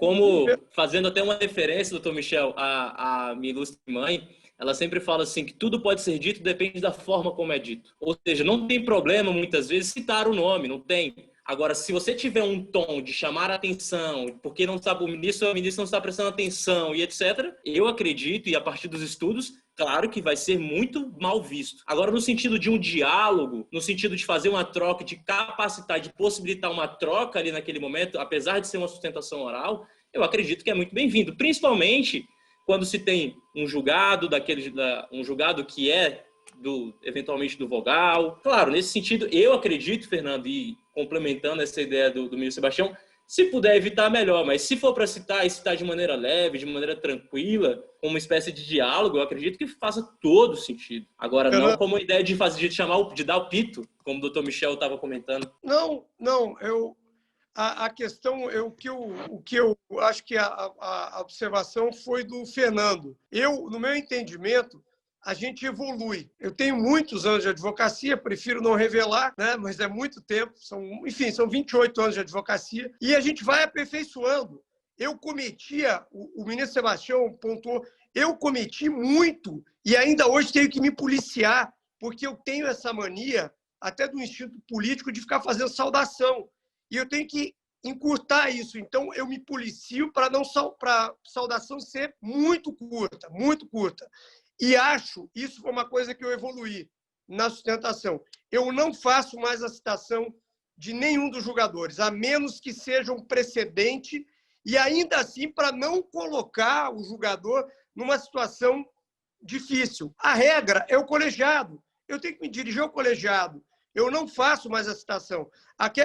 Fazendo até uma referência, doutor Michel, a minha ilustre mãe, ela sempre fala assim que tudo pode ser dito, depende da forma como é dito. Ou seja, não tem problema, muitas vezes, citar o nome, não tem. Agora, se você tiver um tom de chamar a atenção, porque não sabe, o ministro não está prestando atenção e etc., eu acredito, e a partir dos estudos, claro que vai ser muito mal visto. Agora, no sentido de um diálogo, no sentido de fazer uma troca, de capacitar, de possibilitar uma troca ali naquele momento, apesar de ser uma sustentação oral, eu acredito que é muito bem-vindo, principalmente quando se tem um julgado, um julgado que é eventualmente do vogal. Claro, nesse sentido, eu acredito, Fernando, e complementando essa ideia do ministro Sebastião, se puder evitar, melhor, mas se for para citar, e citar de maneira leve, de maneira tranquila, como uma espécie de diálogo, eu acredito que faça todo sentido. Agora, não como a ideia de dar o pito, como o doutor Michel estava comentando. Não, a questão, o que eu acho que a observação foi do Fernando. No meu entendimento, a gente evolui. Eu tenho muitos anos de advocacia, prefiro não revelar, né? Mas é muito tempo, são 28 anos de advocacia, e a gente vai aperfeiçoando. O ministro Sebastião pontuou, eu cometi muito, e ainda hoje tenho que me policiar, porque eu tenho essa mania, até do instinto político, de ficar fazendo saudação. E eu tenho que encurtar isso. Então, eu me policio para a saudação ser muito curta, muito curta. E isso foi uma coisa que eu evoluí na sustentação. Eu não faço mais a citação de nenhum dos julgadores, a menos que seja um precedente, e ainda assim para não colocar o julgador numa situação difícil. A regra é o colegiado. Eu tenho que me dirigir ao colegiado. Eu não faço mais a citação.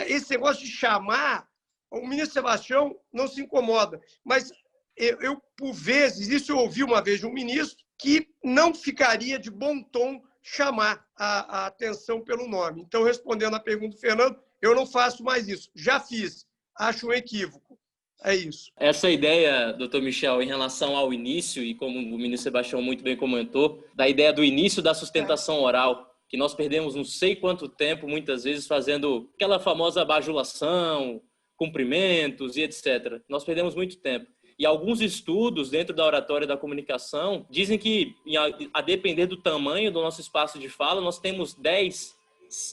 Esse negócio de chamar, o ministro Sebastião não se incomoda, mas eu por vezes, isso eu ouvi uma vez de um ministro, que não ficaria de bom tom chamar a atenção pelo nome. Então, respondendo à pergunta do Fernando, eu não faço mais isso. Já fiz. Acho um equívoco. É isso. Essa ideia, doutor Michel, em relação ao início, e como o ministro Sebastião muito bem comentou, da ideia do início da sustentação oral, que nós perdemos não sei quanto tempo, muitas vezes, fazendo aquela famosa bajulação, cumprimentos e etc. Nós perdemos muito tempo. E alguns estudos dentro da oratória da comunicação dizem que, a depender do tamanho do nosso espaço de fala, nós temos 10,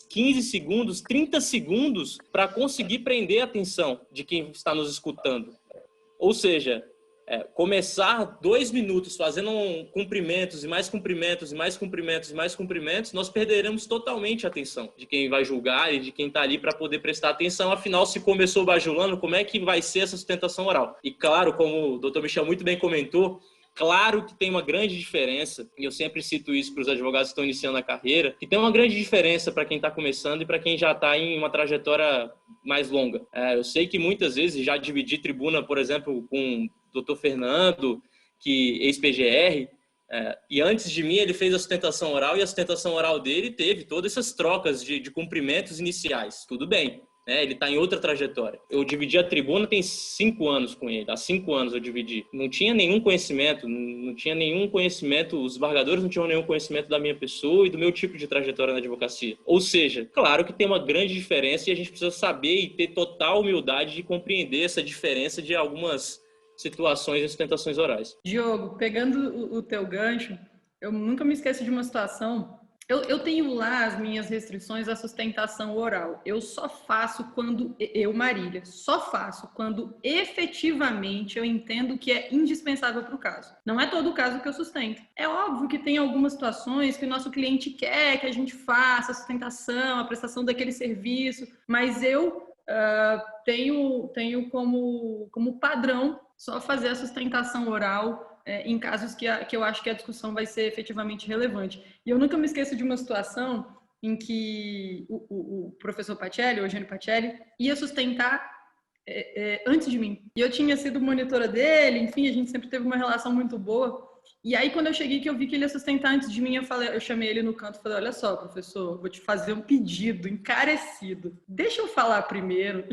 15 segundos, 30 segundos para conseguir prender a atenção de quem está nos escutando. Ou seja, começar 2 minutos fazendo cumprimentos e mais cumprimentos e mais cumprimentos e mais cumprimentos, nós perderemos totalmente a atenção de quem vai julgar e de quem está ali para poder prestar atenção. Afinal, se começou bajulando, como é que vai ser essa sustentação oral? E claro, como o doutor Michel muito bem comentou, claro que tem uma grande diferença, e eu sempre cito isso para os advogados que estão iniciando a carreira, que tem uma grande diferença para quem está começando e para quem já está em uma trajetória mais longa. Eu sei que muitas vezes já dividi tribuna, por exemplo, com doutor Fernando, que ex-PGR, e antes de mim ele fez a sustentação oral, e a sustentação oral dele teve todas essas trocas de cumprimentos iniciais. Tudo bem, ele está em outra trajetória. Eu dividi a tribuna tem 5 anos com ele, há 5 anos eu dividi. Não tinha nenhum conhecimento, os embargadores não tinham nenhum conhecimento da minha pessoa e do meu tipo de trajetória na advocacia. Ou seja, claro que tem uma grande diferença e a gente precisa saber e ter total humildade de compreender essa diferença de algumas situações e sustentações orais. Diogo, pegando o teu gancho, eu nunca me esqueço de uma situação. Eu tenho lá as minhas restrições à sustentação oral. Eu só faço Marília, só faço quando efetivamente eu entendo que é indispensável para o caso. Não é todo o caso que eu sustento. É óbvio que tem algumas situações que o nosso cliente quer que a gente faça a sustentação, a prestação daquele serviço, mas eu tenho como padrão só fazer a sustentação oral em casos que eu acho que a discussão vai ser efetivamente relevante. E eu nunca me esqueço de uma situação em que o professor Pacelli, o Eugênio Pacelli, ia sustentar antes de mim. E eu tinha sido monitora dele, enfim, a gente sempre teve uma relação muito boa. E aí, quando eu cheguei, que eu vi que ele ia sustentar antes de mim, eu chamei ele no canto e falei, olha só, professor, vou te fazer um pedido encarecido. Deixa eu falar primeiro,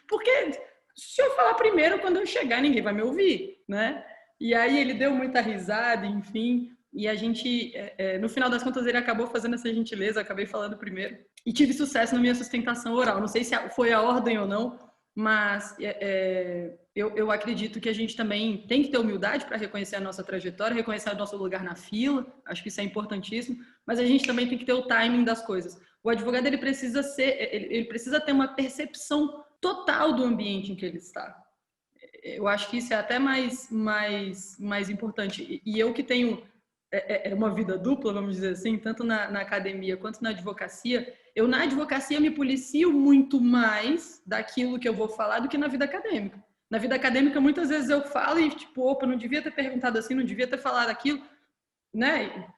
porque se eu falar primeiro, quando eu chegar, ninguém vai me ouvir, né? E aí ele deu muita risada, enfim, e a gente, no final das contas, ele acabou fazendo essa gentileza, eu acabei falando primeiro, e tive sucesso na minha sustentação oral. Não sei se foi a ordem ou não, mas eu acredito que a gente também tem que ter humildade para reconhecer a nossa trajetória, reconhecer o nosso lugar na fila, acho que isso é importantíssimo, mas a gente também tem que ter o timing das coisas. O advogado ele precisa ter uma percepção total do ambiente em que ele está. Eu acho que isso é até mais importante. E eu que tenho uma vida dupla, vamos dizer assim, tanto na academia quanto na advocacia, na advocacia me policio muito mais daquilo que eu vou falar do que na vida acadêmica. Na vida acadêmica, muitas vezes eu falo e, tipo, opa, não devia ter perguntado assim, não devia ter falado aquilo, né?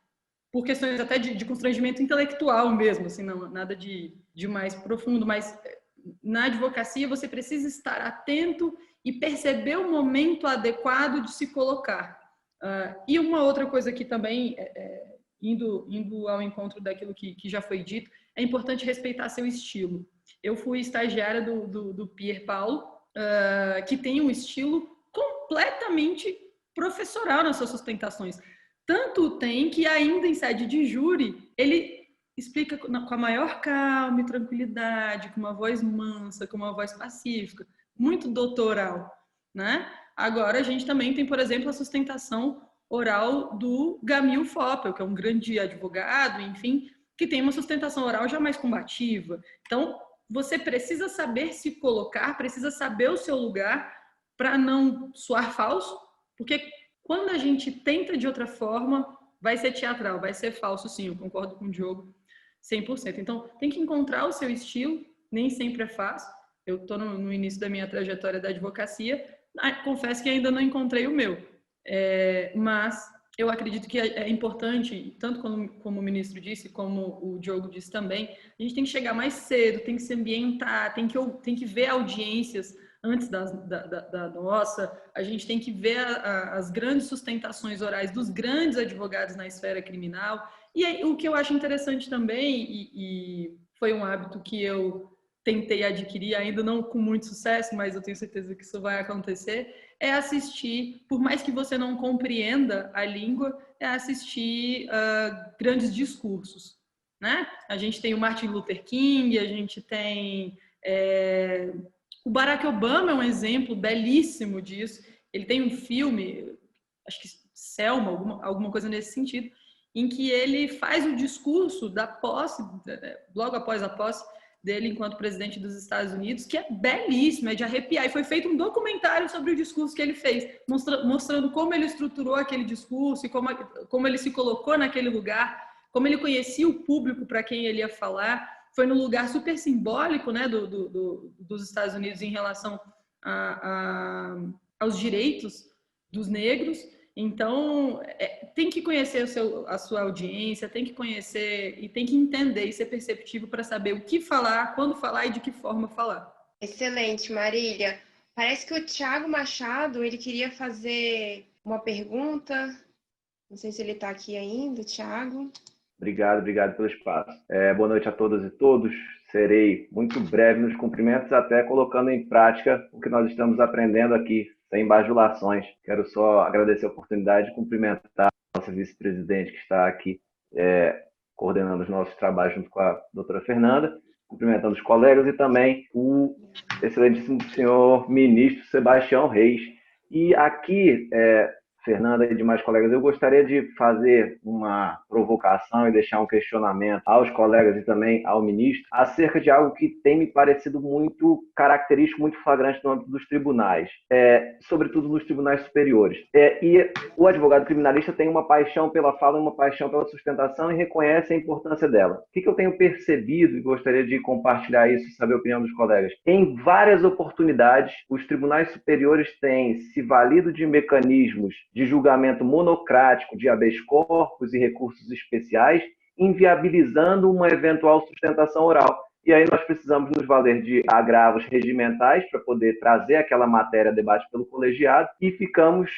Por questões até de constrangimento intelectual mesmo, assim, não, nada de mais profundo, mas na advocacia você precisa estar atento e perceber o momento adequado de se colocar. E uma outra coisa que também, indo ao encontro daquilo que já foi dito, é importante respeitar seu estilo. Eu fui estagiária do Pier Paulo, que tem um estilo completamente professoral nas suas sustentações. Tanto tem que ainda em sede de júri, ele explica com a maior calma e tranquilidade, com uma voz mansa, com uma voz pacífica, muito doutoral, né? Agora, a gente também tem, por exemplo, a sustentação oral do Gamil Foppel, que é um grande advogado, enfim, que tem uma sustentação oral já mais combativa. Então, você precisa saber se colocar, precisa saber o seu lugar para não soar falso, porque quando a gente tenta de outra forma, vai ser teatral, vai ser falso, sim, eu concordo com o Diogo 100%. Então, tem que encontrar o seu estilo, nem sempre é fácil. Eu estou no início da minha trajetória da advocacia, confesso que ainda não encontrei o meu, mas eu acredito que é importante, tanto como o ministro disse, como o Diogo disse também, a gente tem que chegar mais cedo, tem que se ambientar, tem que ver audiências antes da nossa, a gente tem que ver as grandes sustentações orais dos grandes advogados na esfera criminal. E aí, o que eu acho interessante também, e foi um hábito que eu tentei adquirir, ainda não com muito sucesso, mas eu tenho certeza que isso vai acontecer, é assistir, por mais que você não compreenda a língua, é assistir grandes discursos, né? A gente tem o Martin Luther King, a gente tem... O Barack Obama é um exemplo belíssimo disso. Ele tem um filme, acho que Selma, alguma coisa nesse sentido, em que ele faz o discurso da posse, logo após a posse dele enquanto presidente dos Estados Unidos, que é belíssimo, é de arrepiar. E foi feito um documentário sobre o discurso que ele fez, mostrando como ele estruturou aquele discurso e como ele se colocou naquele lugar, como ele conhecia o público para quem ele ia falar. Foi num lugar super simbólico, né, dos Estados Unidos em relação aos direitos dos negros. Então, tem que conhecer a sua audiência, tem que conhecer e tem que entender e ser perceptivo para saber o que falar, quando falar e de que forma falar. Excelente, Marília. Parece que o Thiago Machado, ele queria fazer uma pergunta. Não sei se ele está aqui ainda, Thiago. Obrigado pelo espaço. Boa noite a todas e todos. Serei muito breve nos cumprimentos, até colocando em prática o que nós estamos aprendendo aqui, sem bajulações. Quero só agradecer a oportunidade de cumprimentar a nossa vice-presidente que está aqui coordenando os nossos trabalhos junto com a doutora Fernanda, cumprimentando os colegas e também o excelentíssimo senhor ministro Sebastião Reis. E aqui, Fernanda e demais colegas, eu gostaria de fazer uma provocação e deixar um questionamento aos colegas e também ao ministro acerca de algo que tem me parecido muito característico, muito flagrante no âmbito dos tribunais, sobretudo nos tribunais superiores. E o advogado criminalista tem uma paixão pela fala, uma paixão pela sustentação e reconhece a importância dela. O que eu tenho percebido e gostaria de compartilhar isso e saber a opinião dos colegas? Em várias oportunidades, os tribunais superiores têm se valido de mecanismos de julgamento monocrático de habeas corpus e recursos especiais, inviabilizando uma eventual sustentação oral. E aí nós precisamos nos valer de agravos regimentais para poder trazer aquela matéria a debate pelo colegiado e ficamos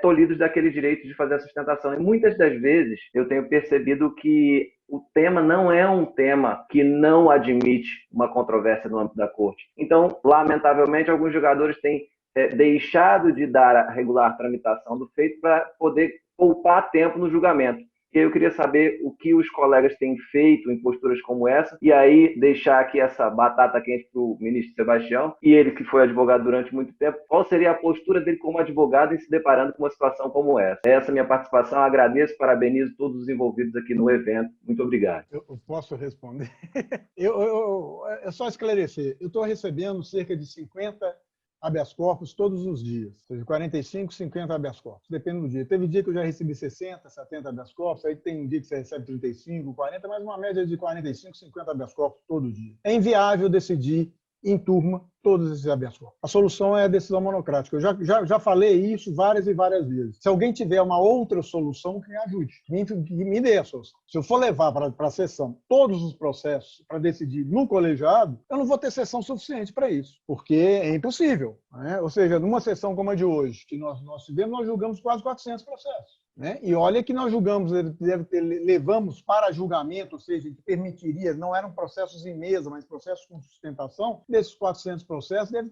tolhidos daquele direito de fazer a sustentação. E muitas das vezes eu tenho percebido que o tema não é um tema que não admite uma controvérsia no âmbito da corte. Então, lamentavelmente, alguns jogadores têm deixado de dar a regular tramitação do feito para poder poupar tempo no julgamento. E eu queria saber o que os colegas têm feito em posturas como essa, e aí deixar aqui essa batata quente para o ministro Sebastião, e ele que foi advogado durante muito tempo, qual seria a postura dele como advogado em se deparando com uma situação como essa? Essa é a minha participação, agradeço, parabenizo todos os envolvidos aqui no evento. Muito obrigado. Eu posso responder? É só esclarecer, eu estou recebendo cerca de 50 habeas corpus todos os dias, ou seja, 45, 50 habeas corpus, depende do dia. Teve dia que eu já recebi 60, 70 habeas corpus, aí tem um dia que você recebe 35, 40, mas uma média de 45, 50 habeas corpus todo dia. É inviável decidir em turma todos esses habeas corpus. A solução é a decisão monocrática. Eu já falei isso várias e várias vezes. Se alguém tiver uma outra solução, que me ajude, que me dê a solução. Se eu for levar para a sessão todos os processos para decidir no colegiado, eu não vou ter sessão suficiente para isso, porque é impossível, né? Ou seja, numa sessão como a de hoje, que nós tivemos, nós julgamos quase 400 processos. Né? E olha que nós julgamos, levamos para julgamento, ou seja, que permitiria, não eram processos em mesa, mas processos com sustentação. Desses 400 processos,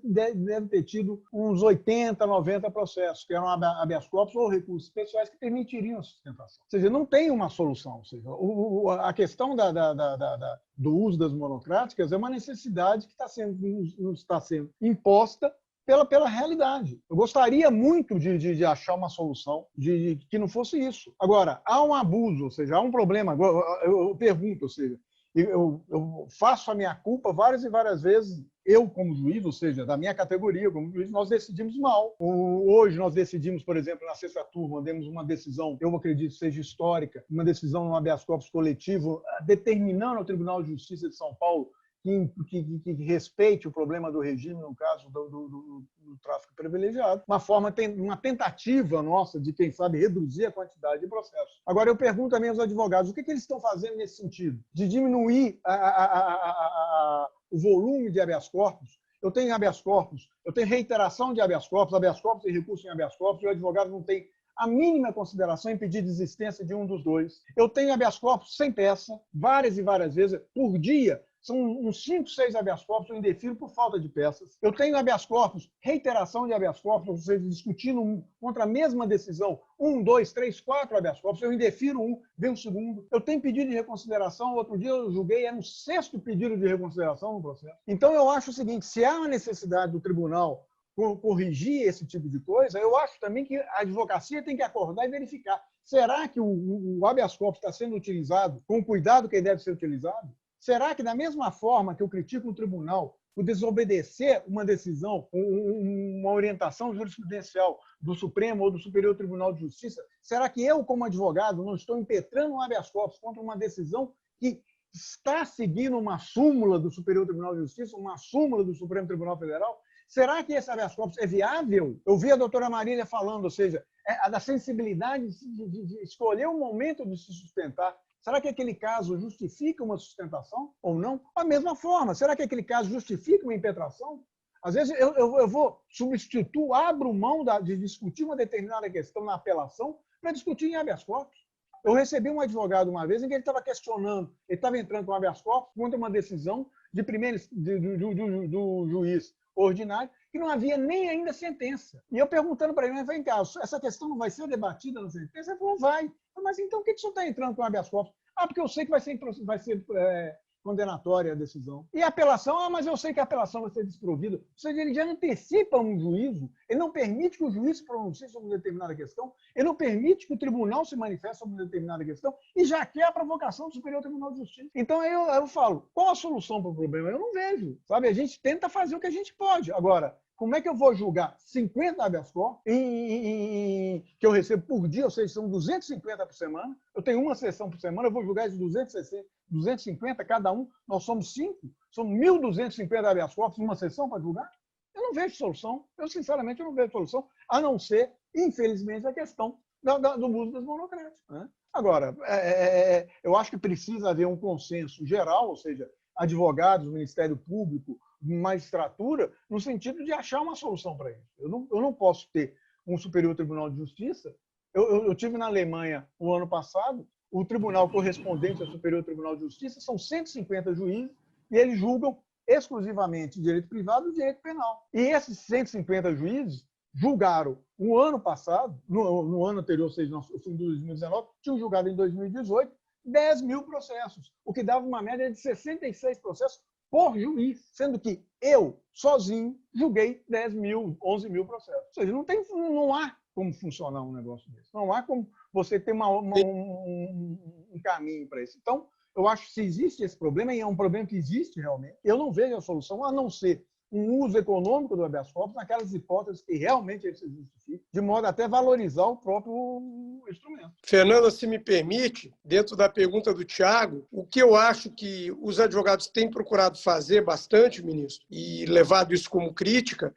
deve ter tido uns 80, 90 processos, que eram habeas corpus ou recursos especiais que permitiriam a sustentação. Ou seja, não tem uma solução. Ou seja, a questão do uso das monocráticas é uma necessidade que está sendo imposta pela realidade. Eu gostaria muito de achar uma solução que não fosse isso. Agora, há um abuso, ou seja, há um problema. Eu pergunto, ou seja, eu faço a minha culpa várias e várias vezes, eu como juiz, ou seja, da minha categoria como juiz, nós decidimos mal. Hoje nós decidimos, por exemplo, na sexta turma, demos uma decisão, eu acredito que seja histórica, uma decisão no habeas corpus coletivo, determinando ao Tribunal de Justiça de São Paulo que respeite o problema do regime, no caso do tráfico privilegiado, uma tentativa nossa de, quem sabe, reduzir a quantidade de processos. Agora, eu pergunto também aos advogados, o que eles estão fazendo nesse sentido? De diminuir o volume de habeas corpus. Eu tenho habeas corpus, eu tenho reiteração de habeas corpus e recurso em habeas corpus, e o advogado não tem a mínima consideração em pedir desistência de um dos dois. Eu tenho habeas corpus sem peça, várias e várias vezes, por dia. São uns 5, 6 habeas corpus eu indefiro por falta de peças. Eu tenho habeas corpus, reiteração de habeas corpus, ou seja, discutindo contra a mesma decisão, 1, 2, 3, 4 habeas corpus, eu indefiro um, vem um segundo. Eu tenho pedido de reconsideração, outro dia eu julguei, no 6º pedido de reconsideração no processo. Então, eu acho o seguinte, se há uma necessidade do tribunal corrigir esse tipo de coisa, eu acho também que a advocacia tem que acordar e verificar. Será que o habeas corpus está sendo utilizado com o cuidado que ele deve ser utilizado? Será que, da mesma forma que eu critico o tribunal por desobedecer uma decisão, uma orientação jurisprudencial do Supremo ou do Superior Tribunal de Justiça, será que eu, como advogado, não estou impetrando um habeas corpus contra uma decisão que está seguindo uma súmula do Superior Tribunal de Justiça, uma súmula do Supremo Tribunal Federal? Será que esse habeas corpus é viável? Eu vi a doutora Marília falando, ou seja, a da sensibilidade de escolher o momento de se sustentar. Será que aquele caso justifica uma sustentação ou não? Da mesma forma, será que aquele caso justifica uma impetração? Às vezes eu vou abro mão de discutir uma determinada questão na apelação para discutir em habeas corpus. Eu recebi um advogado uma vez em que ele estava questionando, ele estava entrando com habeas corpus contra uma decisão do juiz ordinário, que não havia nem ainda sentença. E eu perguntando para ele, mas vem cá, essa questão não vai ser debatida na sentença? Ele falou, vai. Mas então por que o senhor está entrando com habeas corpus? Porque eu sei que vai ser condenatória a decisão. E a apelação? Mas eu sei que a apelação vai ser desprovida. Ou seja, ele já antecipa um juízo, ele não permite que o juiz se pronuncie sobre uma determinada questão, ele não permite que o tribunal se manifeste sobre uma determinada questão e já quer a provocação do Superior Tribunal de Justiça. Então eu falo, qual a solução para o problema? Eu não vejo. Sabe? A gente tenta fazer o que a gente pode. Agora, como é que eu vou julgar 50 habeas corpus que eu recebo por dia, ou seja, são 250 por semana, eu tenho uma sessão por semana, eu vou julgar de 250 cada um, nós somos 5, são 1.250 habeas corpus, uma sessão para julgar? Eu não vejo solução, eu sinceramente não vejo solução, a não ser infelizmente, a questão do uso das monocráticas, né? Agora, eu acho que precisa haver um consenso geral, ou seja, advogados, Ministério Público, magistratura, no sentido de achar uma solução para isso. Eu não posso ter um Superior Tribunal de Justiça. Eu tive na Alemanha o ano passado, o tribunal correspondente ao Superior Tribunal de Justiça são 150 juízes e eles julgam exclusivamente direito privado e direito penal. E esses 150 juízes julgaram o ano passado, no ano anterior, ou seja, no fim de 2019, tinham julgado em 2018 10 mil processos, o que dava uma média de 66 processos por juiz, sendo que eu, sozinho, julguei 10 mil, 11 mil processos. Ou seja, não há como funcionar um negócio desse. Não há como você ter um caminho para isso. Então, eu acho que se existe esse problema, e é um problema que existe realmente, eu não vejo a solução a não ser um uso econômico do habeas corpus naquelas hipóteses que realmente ele se justifica, de modo a até valorizar o próprio instrumento. Fernanda, se me permite, dentro da pergunta do Tiago, o que eu acho que os advogados têm procurado fazer bastante, ministro, e levado isso como crítica,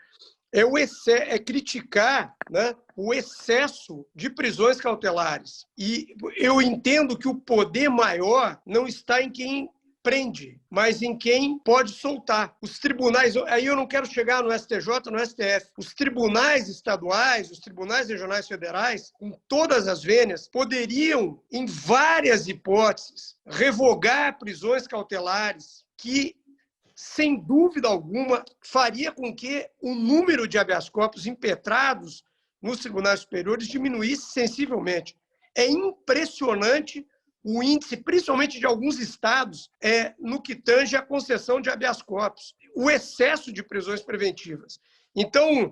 é criticar, né, o excesso de prisões cautelares. E eu entendo que o poder maior não está em quem prende, mas em quem pode soltar. Os tribunais, aí eu não quero chegar no STJ, no STF, os tribunais estaduais, os tribunais regionais federais, com todas as vênias, poderiam, em várias hipóteses, revogar prisões cautelares que, sem dúvida alguma, faria com que o número de habeas corpus impetrados nos tribunais superiores diminuísse sensivelmente. É impressionante o índice, principalmente de alguns estados, no que tange a concessão de habeas corpus, o excesso de prisões preventivas. Então,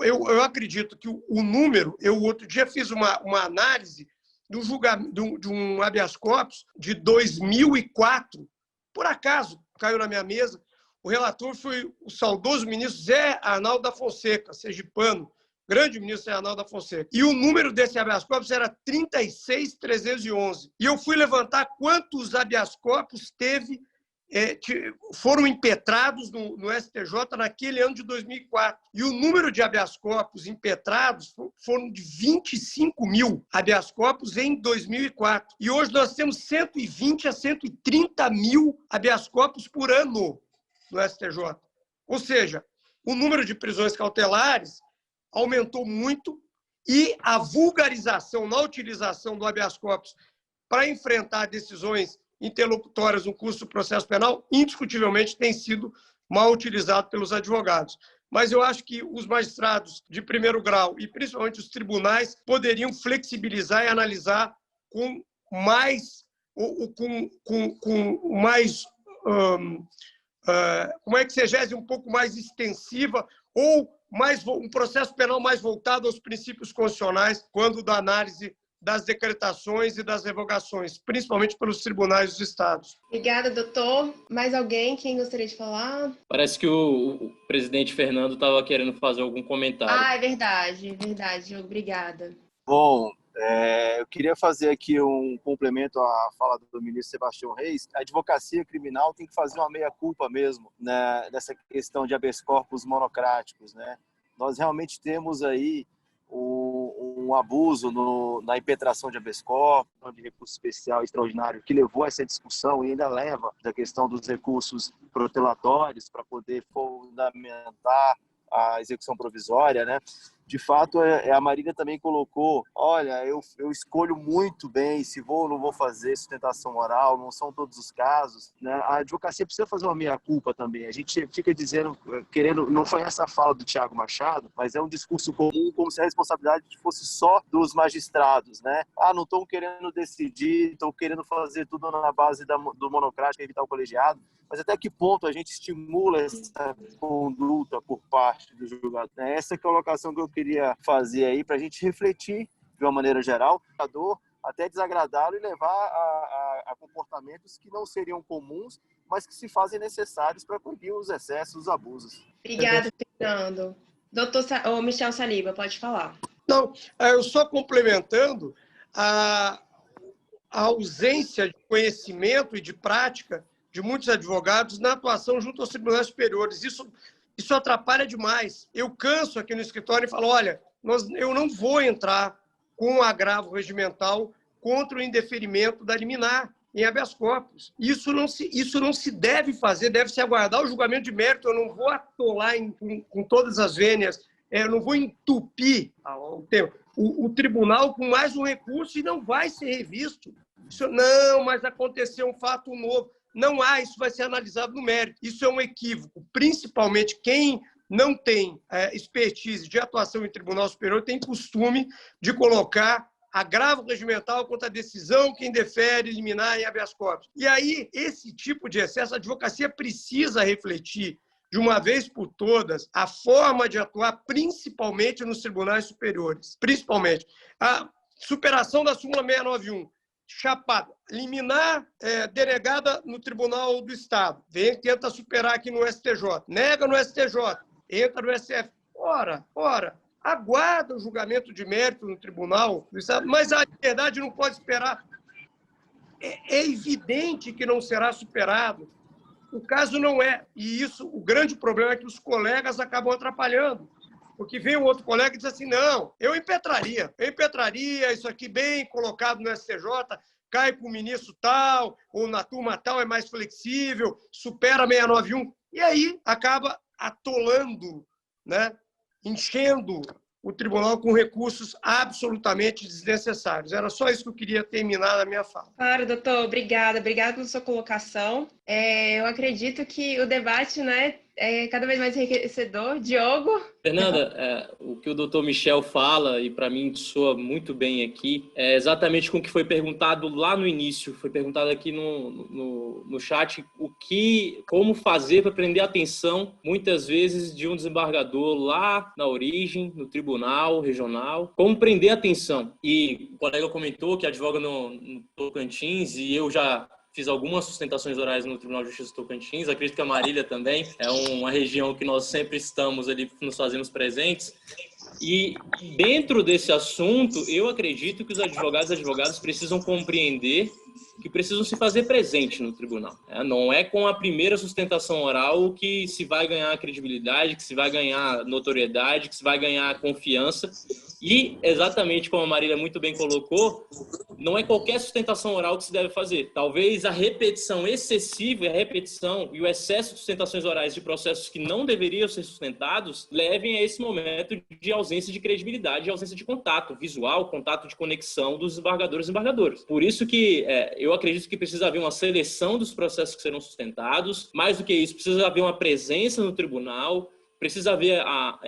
eu acredito que o número... Eu, outro dia, fiz uma análise de um habeas corpus de 2004. Por acaso, caiu na minha mesa, o relator foi o saudoso ministro Zé Arnaldo da Fonseca, sergipano, grande ministro Zé Arnaldo da Fonseca. E o número desse habeas corpus era 36.311. E eu fui levantar quantos habeas corpus foram impetrados no STJ naquele ano de 2004. E o número de habeas corpus impetrados foram de 25 mil habeas corpus em 2004. E hoje nós temos 120 a 130 mil habeas corpus por ano no STJ. Ou seja, o número de prisões cautelares aumentou muito e a vulgarização na utilização do habeas corpus para enfrentar decisões interlocutórias no curso do processo penal, indiscutivelmente tem sido mal utilizado pelos advogados. Mas eu acho que os magistrados de primeiro grau e principalmente os tribunais poderiam flexibilizar e analisar com mais uma exegese um pouco mais extensiva ou um processo penal mais voltado aos princípios constitucionais quando da análise das decretações e das revogações, principalmente pelos tribunais dos estados. Obrigada, doutor. Mais alguém? Quem gostaria de falar? Parece que o presidente Fernando estava querendo fazer algum comentário. É verdade. Obrigada. Bom, eu queria fazer aqui um complemento à fala do ministro Sebastião Reis. A advocacia criminal tem que fazer uma meia-culpa mesmo, né, nessa questão de habeas corpus monocráticos, né? Nós realmente temos aí um abuso na impetração de habeas corpus, de recurso especial extraordinário, que levou a essa discussão e ainda leva da questão dos recursos protelatórios para poder fundamentar a execução provisória, né? De fato, a Marília também colocou, olha, eu escolho muito bem se vou ou não vou fazer sustentação oral, não são todos os casos, né? A advocacia precisa fazer uma meia-culpa também. A gente fica dizendo, não foi essa a fala do Tiago Machado, mas é um discurso comum, como se a responsabilidade fosse só dos magistrados, né? Não estão querendo decidir, estão querendo fazer tudo na base do monocrático, evitar o colegiado, mas até que ponto a gente estimula essa conduta por parte do julgador? Essa colocação que eu queria fazer aí para a gente refletir de uma maneira geral, até desagradável e levar a comportamentos que não seriam comuns, mas que se fazem necessários para coibir os excessos, os abusos. Obrigada, Fernando. Doutor Michel Saliba, pode falar. Não, eu só complementando a ausência de conhecimento e de prática de muitos advogados na atuação junto aos tribunais superiores. Isso atrapalha demais. Eu canso aqui no escritório e falo, olha, eu não vou entrar com agravo regimental contra o indeferimento da liminar em habeas corpus. Isso não se deve fazer, deve-se aguardar o julgamento de mérito. Eu não vou atolar com todas as vênias, eu não vou entupir o tribunal com mais um recurso e não vai ser revisto. Não, mas aconteceu um fato novo. Não há, isso vai ser analisado no mérito. Isso é um equívoco. Principalmente quem não tem expertise de atuação em tribunal superior tem costume de colocar agravo regimental contra a decisão que indefere liminar em habeas corpus. E aí, esse tipo de excesso, a advocacia precisa refletir, de uma vez por todas, a forma de atuar, principalmente nos tribunais superiores. Principalmente. A superação da súmula 691. Chapada. Liminar denegada no Tribunal do Estado. Tenta superar aqui no STJ. Nega no STJ. Entra no SF. Ora. Aguarda o julgamento de mérito no Tribunal do Estado, mas a liberdade não pode esperar. É evidente que não será superado. O caso não é. E isso, o grande problema é que os colegas acabam atrapalhando. Porque vem um outro colega e diz assim, não, eu impetraria, isso aqui bem colocado no STJ, cai para o ministro tal, ou na turma tal é mais flexível, supera 691. E aí acaba atolando, né? Enchendo o tribunal com recursos absolutamente desnecessários. Era só isso que eu queria terminar na minha fala. Claro, doutor, obrigada pela sua colocação. Eu acredito que o debate, né, é cada vez mais enriquecedor. Diogo? Fernanda, o que o doutor Michel fala, e para mim soa muito bem aqui, é exatamente com o que foi perguntado lá no início, foi perguntado aqui no chat, como fazer para prender a atenção, muitas vezes, de um desembargador lá na origem, no tribunal regional, como prender a atenção. E o colega comentou que advoga no Tocantins, e eu já fiz algumas sustentações orais no Tribunal de Justiça do Tocantins, acredito que a Marília também, é uma região que nós sempre estamos ali, nos fazemos presentes. E dentro desse assunto, eu acredito que os advogados e advogadas precisam compreender que precisam se fazer presente no tribunal. Não é com a primeira sustentação oral que se vai ganhar credibilidade, que se vai ganhar notoriedade, que se vai ganhar confiança. E, exatamente como a Marília muito bem colocou, não é qualquer sustentação oral que se deve fazer. Talvez a repetição excessiva, e o excesso de sustentações orais de processos que não deveriam ser sustentados levem a esse momento de ausência de credibilidade e ausência de contato visual, contato de conexão dos desembargadores e desembargadoras. Por isso que eu acredito que precisa haver uma seleção dos processos que serão sustentados. Mais do que isso, precisa haver uma presença no tribunal, precisa haver a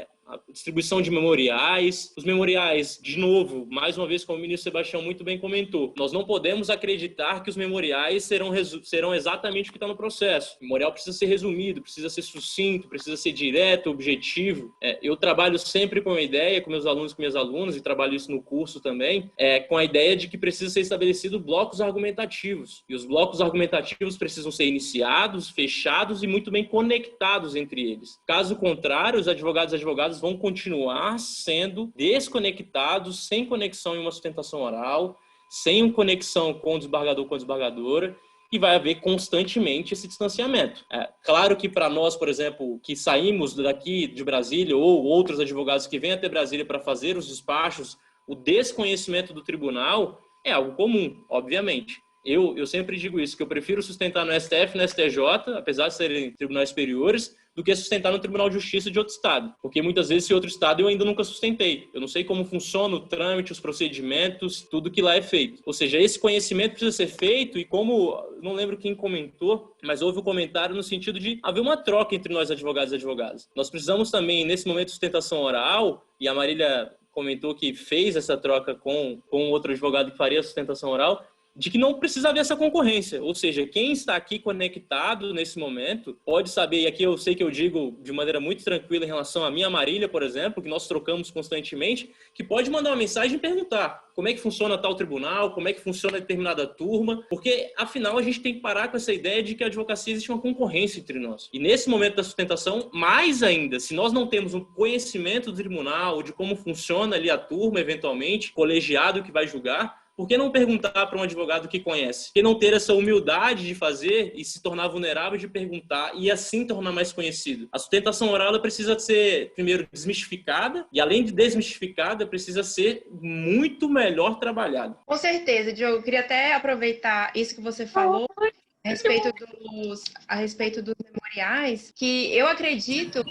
distribuição de memoriais. Os memoriais, de novo, mais uma vez, como o ministro Sebastião muito bem comentou, nós não podemos acreditar que os memoriais serão exatamente o que está no processo. O memorial precisa ser resumido, precisa ser sucinto, precisa ser direto, objetivo. Eu trabalho sempre com a ideia, com meus alunos e com minhas alunas, e trabalho isso no curso também, com a ideia de que precisa ser estabelecido blocos argumentativos. E os blocos argumentativos precisam ser iniciados, fechados e muito bem conectados entre eles. Caso contrário, os advogados e advogadas vão continuar sendo desconectados, sem conexão em uma sustentação oral, sem conexão com o desembargador, com a desembargadora, e vai haver constantemente esse distanciamento. Claro que para nós, por exemplo, que saímos daqui de Brasília, ou outros advogados que vêm até Brasília para fazer os despachos, o desconhecimento do tribunal é algo comum, obviamente. Eu sempre digo isso, que eu prefiro sustentar no STF e no STJ, apesar de serem tribunais superiores, do que sustentar no Tribunal de Justiça de outro estado. Porque muitas vezes esse outro estado eu ainda nunca sustentei. Eu não sei como funciona o trâmite, os procedimentos, tudo que lá é feito. Ou seja, esse conhecimento precisa ser feito e como, não lembro quem comentou, mas houve um comentário no sentido de haver uma troca entre nós advogados e advogadas. Nós precisamos também, nesse momento de sustentação oral, e a Marília comentou que fez essa troca com outro advogado que faria a sustentação oral, de que não precisa haver essa concorrência. Ou seja, quem está aqui conectado nesse momento pode saber, e aqui eu sei que eu digo de maneira muito tranquila em relação a minha Marília, por exemplo, que nós trocamos constantemente, que pode mandar uma mensagem e perguntar como é que funciona tal tribunal, como é que funciona determinada turma, porque, afinal, a gente tem que parar com essa ideia de que a advocacia existe uma concorrência entre nós. E nesse momento da sustentação, mais ainda, se nós não temos um conhecimento do tribunal, de como funciona ali a turma, eventualmente, colegiado que vai julgar, Por que não perguntar para um advogado que conhece? Por que não ter essa humildade de fazer e se tornar vulnerável de perguntar e assim tornar mais conhecido? A sustentação oral ela precisa ser, primeiro, desmistificada e, além de desmistificada, precisa ser muito melhor trabalhada. Com certeza, Diogo. Eu queria até aproveitar isso que você falou a respeito dos memoriais, que eu acredito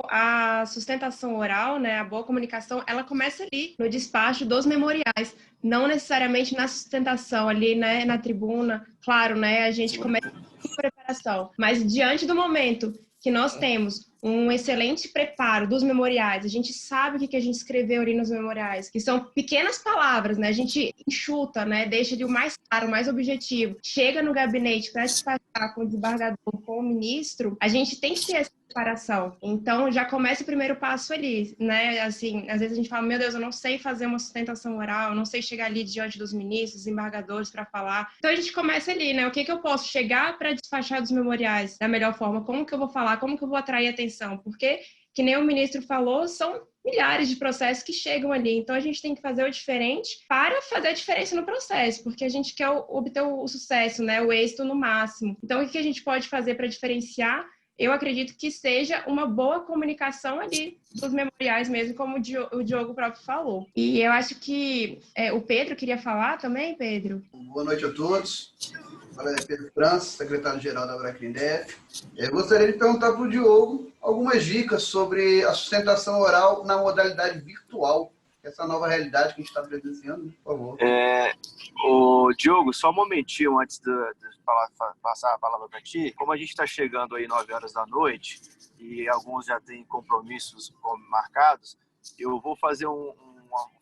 a sustentação oral, né, a boa comunicação, ela começa ali, no despacho dos memoriais, não necessariamente na sustentação ali, né, na tribuna. Claro, né, a gente começa com preparação, mas diante do momento que nós temos um excelente preparo dos memoriais, a gente sabe o que a gente escreveu ali nos memoriais, que são pequenas palavras, né? A gente enxuta, né? Deixa de o mais claro, o mais objetivo. Chega no gabinete para despachar com o desembargador, com o ministro, a gente tem que ter essa preparação. Então, já começa o primeiro passo ali, né? Assim, às vezes a gente fala, meu Deus, eu não sei fazer uma sustentação oral, eu não sei chegar ali diante dos ministros, desembargadores para falar. Então, a gente começa ali, né? O que eu posso chegar para despachar dos memoriais da melhor forma? Como que eu vou falar? Como que eu vou atrair atenção? Porque, que nem o ministro falou, são milhares de processos que chegam ali. Então, a gente tem que fazer o diferente para fazer a diferença no processo, porque a gente quer obter o sucesso, né? O êxito no máximo. Então, o que a gente pode fazer para diferenciar? Eu acredito que seja uma boa comunicação ali dos memoriais mesmo, como o Diogo próprio falou. E eu acho que o Pedro queria falar também, Pedro? Boa noite a todos. Fala aí, Pedro França, secretário-geral da Bracrindef. Eu gostaria de perguntar para o Diogo algumas dicas sobre a sustentação oral na modalidade virtual, essa nova realidade que a gente está presenciando, por favor. O Diogo, só um momentinho antes de passar a palavra para ti. Como a gente está chegando aí 9 horas da noite e alguns já têm compromissos marcados, eu vou fazer um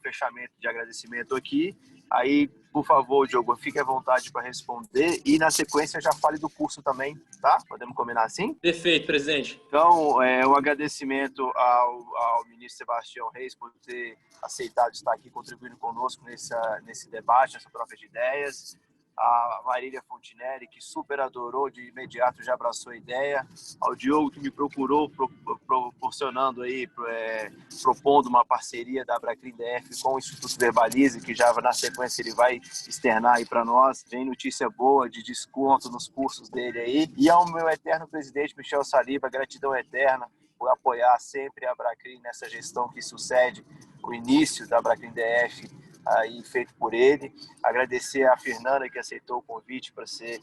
fechamento de agradecimento aqui. Aí, por favor, Diogo, fique à vontade para responder e, na sequência, já fale do curso também, tá? Podemos combinar assim? Perfeito, presidente. Então, um agradecimento ao ministro Sebastião Reis por ter aceitado estar aqui contribuindo conosco nesse debate, nessa troca de ideias. A Marília Fontinelli, que super adorou, de imediato já abraçou a ideia. Ao Diogo, que me procurou, proporcionando aí, propondo uma parceria da Bracrindef com o Instituto Verbalize, que já na sequência ele vai externar aí para nós. Vem notícia boa de desconto nos cursos dele aí. E ao meu eterno presidente Michel Saliba, gratidão eterna por apoiar sempre a Bracrin nessa gestão que sucede o início da Bracrindef, aí feito por ele. Agradecer a Fernanda, que aceitou o convite para ser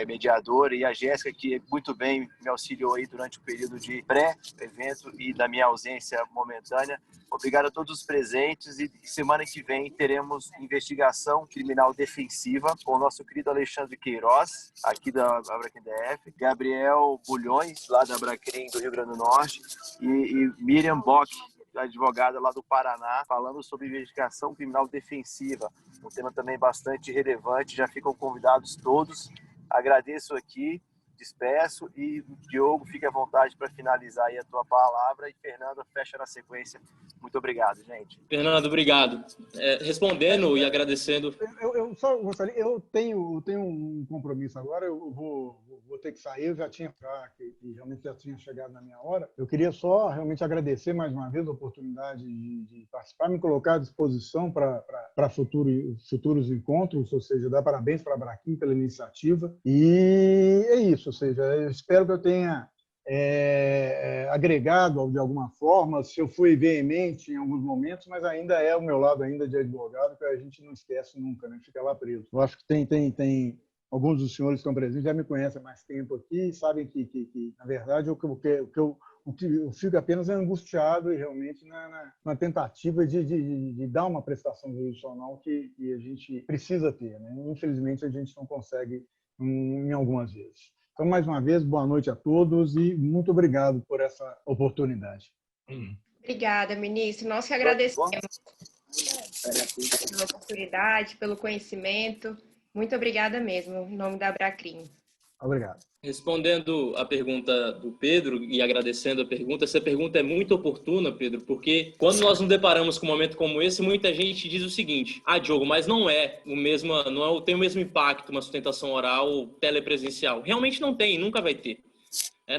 mediadora, e a Jéssica, que muito bem me auxiliou aí durante o período de pré-evento e da minha ausência momentânea. Obrigado a todos os presentes, e semana que vem teremos investigação criminal defensiva com o nosso querido Alexandre Queiroz, aqui da Bracrindef, Gabriel Bulhões, lá da Bracrim do Rio Grande do Norte, e Miriam Bock, advogada lá do Paraná, falando sobre investigação criminal defensiva, um tema também bastante relevante. Já ficam convidados todos. Agradeço aqui, despeço, e Diogo, fique à vontade para finalizar aí a tua palavra, e Fernanda fecha na sequência. Muito obrigado, gente. Fernando, obrigado. Respondendo e agradecendo. Eu só gostaria, eu tenho um compromisso agora, eu vou ter que sair, eu já tinha que realmente já tinha chegado na minha hora. Eu queria só realmente agradecer mais uma vez a oportunidade de participar, me colocar à disposição para futuros encontros, ou seja, dar parabéns para a Bracrim pela iniciativa. E é isso, ou seja, eu espero que eu tenha agregado de alguma forma. Se eu fui veemente em alguns momentos, mas ainda é o meu lado ainda de advogado, que a gente não esquece nunca, né? Fica lá preso. Eu acho que tem alguns dos senhores que estão presentes já me conhecem há mais tempo aqui e sabem que na verdade, eu fico apenas angustiado e realmente na tentativa de dar uma prestação jurisdicional que a gente precisa ter, né? Infelizmente, a gente não consegue em algumas vezes. Então, mais uma vez, boa noite a todos e muito obrigado por essa oportunidade. Obrigada, ministro. Nós que agradecemos pela oportunidade, pelo conhecimento. Muito obrigada mesmo, em nome da Bracrim. Obrigado. Respondendo a pergunta do Pedro e agradecendo a pergunta, essa pergunta é muito oportuna, Pedro, porque quando nós nos deparamos com um momento como esse, muita gente diz o seguinte: Diogo, mas não tem o mesmo impacto uma sustentação oral telepresencial. Realmente não tem, nunca vai ter.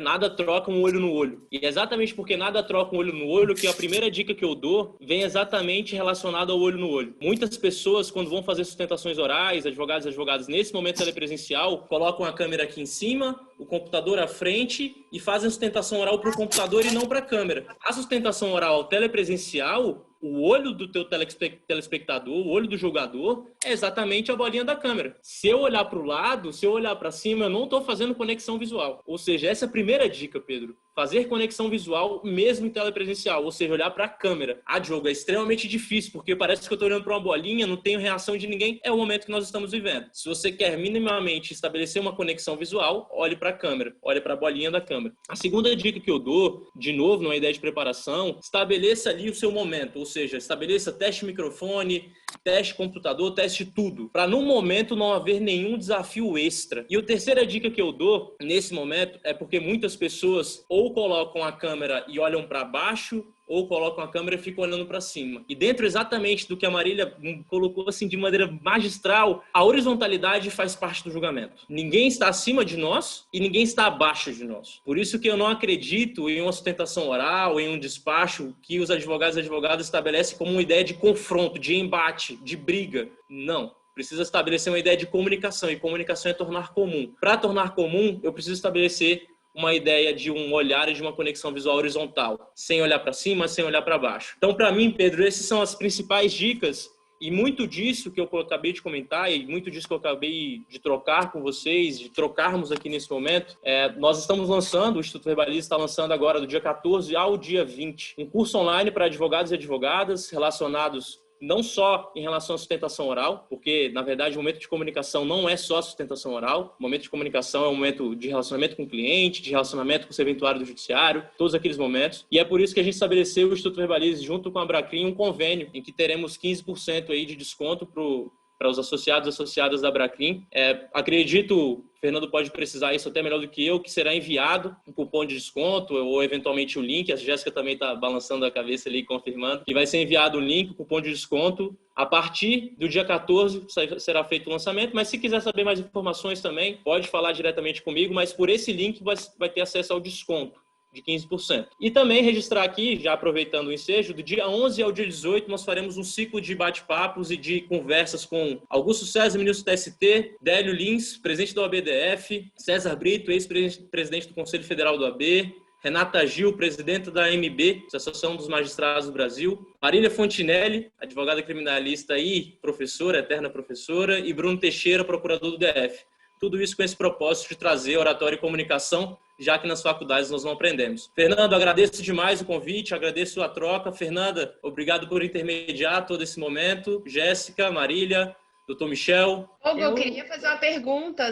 Nada troca um olho no olho. E é exatamente porque nada troca um olho no olho que a primeira dica que eu dou vem exatamente relacionada ao olho no olho. Muitas pessoas, quando vão fazer sustentações orais, advogados e advogadas, nesse momento telepresencial, colocam a câmera aqui em cima, o computador à frente e fazem a sustentação oral para o computador e não para a câmera. A sustentação oral telepresencial, o olho do teu telespectador, o olho do jogador, é exatamente a bolinha da câmera. Se eu olhar para o lado, se eu olhar para cima, eu não estou fazendo conexão visual. Ou seja, essa é a primeira dica, Pedro. Fazer conexão visual mesmo em telepresencial, ou seja, olhar para a câmera. Diogo, é extremamente difícil, porque parece que eu estou olhando para uma bolinha, não tenho reação de ninguém. É o momento que nós estamos vivendo. Se você quer minimamente estabelecer uma conexão visual, olhe para a câmera, olhe para a bolinha da câmera. A segunda dica que eu dou, de novo, numa ideia de preparação, estabeleça ali o seu momento, ou seja, estabeleça teste microfone, teste computador, teste tudo, para no momento não haver nenhum desafio extra. E a terceira dica que eu dou nesse momento é porque muitas pessoas ou colocam a câmera e olham para baixo, ou colocam a câmera e ficam olhando para cima. E dentro exatamente do que a Marília colocou assim de maneira magistral, a horizontalidade faz parte do julgamento. Ninguém está acima de nós e ninguém está abaixo de nós. Por isso que eu não acredito em uma sustentação oral, em um despacho que os advogados e advogadas estabelecem como uma ideia de confronto, de embate, de briga. Não. Precisa estabelecer uma ideia de comunicação, e comunicação é tornar comum. Para tornar comum, eu preciso estabelecer uma ideia de um olhar e de uma conexão visual horizontal, sem olhar para cima, sem olhar para baixo. Então, para mim, Pedro, essas são as principais dicas, e muito disso que eu acabei de comentar, e muito disso que eu acabei de trocar com vocês, de trocarmos aqui nesse momento, nós estamos lançando, o Instituto Verbalista está lançando agora, do dia 14 ao dia 20, um curso online para advogados e advogadas relacionados não só em relação à sustentação oral, porque, na verdade, o momento de comunicação não é só a sustentação oral. O momento de comunicação é um momento de relacionamento com o cliente, de relacionamento com o serventuário do judiciário, todos aqueles momentos. E é por isso que a gente estabeleceu o Instituto Verbalize, junto com a Bracrim, um convênio em que teremos 15% aí de desconto para os associados e associadas da Bracrim. Acredito, Fernando pode precisar isso até melhor do que eu, que será enviado um cupom de desconto ou eventualmente o link. A Jéssica também está balançando a cabeça ali, confirmando, que vai ser enviado o link, o cupom de desconto. A partir do dia 14 será feito o lançamento, mas se quiser saber mais informações também, pode falar diretamente comigo, mas por esse link vai ter acesso ao desconto de 15%. E também registrar aqui, já aproveitando o ensejo, do dia 11 ao dia 18, nós faremos um ciclo de bate-papos e de conversas com Augusto César, ministro do TST, Délio Lins, presidente da OAB-DF, César Brito, ex-presidente do Conselho Federal do AB, Renata Gil, presidenta da AMB, Associação dos Magistrados do Brasil, Marília Fontinelli, advogada criminalista e professora, eterna professora, e Bruno Teixeira, procurador do DF. Tudo isso com esse propósito de trazer oratória e comunicação, já que nas faculdades nós não aprendemos. Fernando, agradeço demais o convite, agradeço a troca. Fernanda, obrigado por intermediar todo esse momento. Jéssica, Marília, doutor Michel. Eu queria fazer uma pergunta,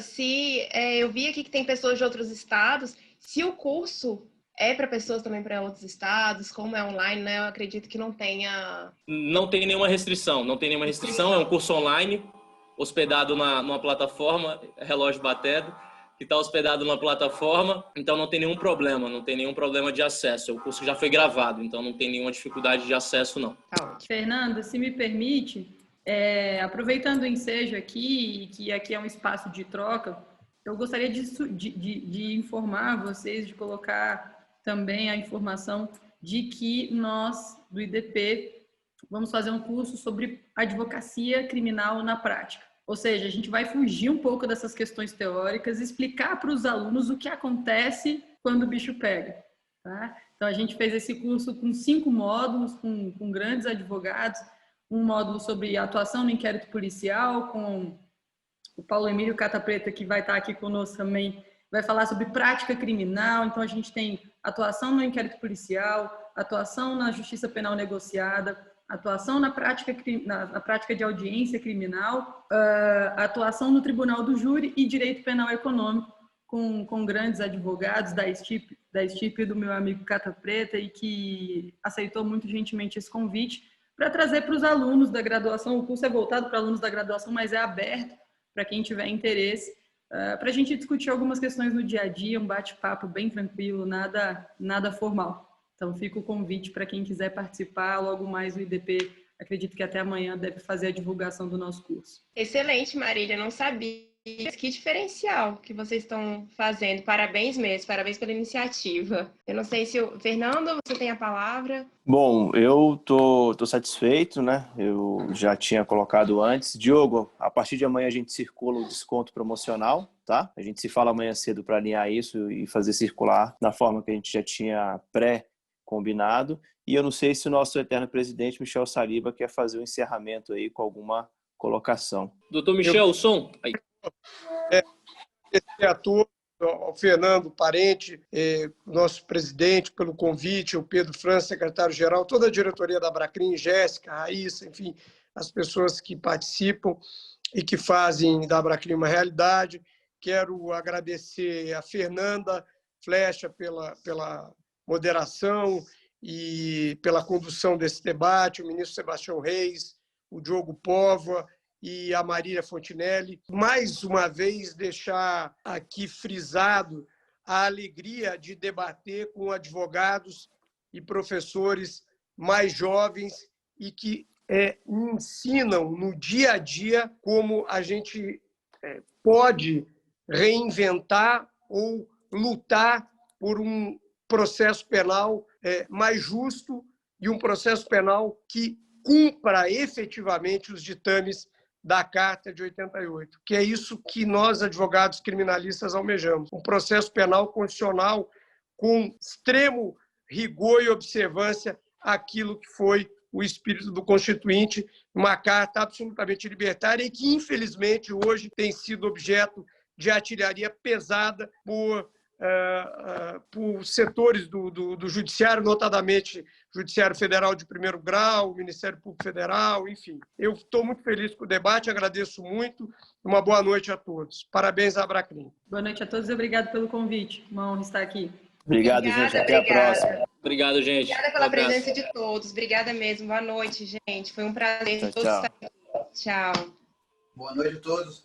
eu vi aqui que tem pessoas de outros estados, se o curso é para pessoas também para outros estados, como é online, né? Eu acredito que não tenha... Não tem nenhuma restrição, é um curso online, hospedado numa plataforma, Relógio Batedo, que está hospedado numa plataforma, então não tem nenhum problema de acesso. O curso já foi gravado, então não tem nenhuma dificuldade de acesso, não. Fernanda, se me permite, aproveitando o ensejo aqui, que aqui é um espaço de troca, eu gostaria de informar vocês, de colocar também a informação de que nós, do IDP, vamos fazer um curso sobre advocacia criminal na prática. Ou seja, a gente vai fugir um pouco dessas questões teóricas e explicar para os alunos o que acontece quando o bicho pega. Tá? Então, a gente fez esse curso com 5 módulos, com grandes advogados, um módulo sobre atuação no inquérito policial, com o Paulo Emílio Cata Preta, que vai estar aqui conosco também, vai falar sobre prática criminal. Então, a gente tem atuação no inquérito policial, atuação na justiça penal negociada, atuação na prática de audiência criminal, atuação no tribunal do júri e direito penal econômico, com grandes advogados da STIP do meu amigo Cata Preta, e que aceitou muito gentilmente esse convite para trazer para os alunos da graduação. O curso é voltado para alunos da graduação, mas é aberto para quem tiver interesse, para a gente discutir algumas questões no dia a dia, um bate-papo bem tranquilo, nada formal. Então, fica o convite para quem quiser participar. Logo mais o IDP, acredito que até amanhã, deve fazer a divulgação do nosso curso. Excelente, Marília. Não sabia que diferencial que vocês estão fazendo. Parabéns mesmo, parabéns pela iniciativa. Eu não sei se o Fernando, você tem a palavra. Bom, eu tô satisfeito, né? Eu já tinha colocado antes. Diogo, a partir de amanhã a gente circula o desconto promocional, tá? A gente se fala amanhã cedo para alinhar isso e fazer circular na forma que a gente já tinha pré-combinado. E eu não sei se o nosso eterno presidente, Michel Saliba, quer fazer o encerramento aí com alguma colocação. Doutor Michel, o som. Aí. A todos, ao Fernando Parente, nosso presidente, pelo convite, o Pedro França, secretário-geral, toda a diretoria da Abracrim, Jéssica, Raíssa, enfim, as pessoas que participam e que fazem da Abracrim uma realidade. Quero agradecer a Fernanda Flecha pela moderação e pela condução desse debate, o ministro Sebastião Reis, o Diogo Póvoa e a Marília Fontinelli. Mais uma vez, deixar aqui frisado a alegria de debater com advogados e professores mais jovens e que ensinam no dia a dia como a gente pode reinventar ou lutar por um processo penal mais justo e um processo penal que cumpra efetivamente os ditames da Carta de 88, que é isso que nós, advogados criminalistas, almejamos. Um processo penal constitucional com extremo rigor e observância àquilo que foi o espírito do Constituinte, uma carta absolutamente libertária e que, infelizmente, hoje tem sido objeto de artilharia pesada por setores do Judiciário, notadamente Judiciário Federal de primeiro grau, Ministério Público Federal, enfim. Eu estou muito feliz com o debate, agradeço muito. Uma boa noite a todos. Parabéns à Abracrim. Boa noite a todos e obrigado pelo convite. Uma honra estar aqui. Obrigado, gente. Até a próxima. Obrigado, gente. Obrigada pela presença de todos. Obrigada mesmo. Boa noite, gente. Foi um prazer. Tchau. Tchau. Boa noite a todos.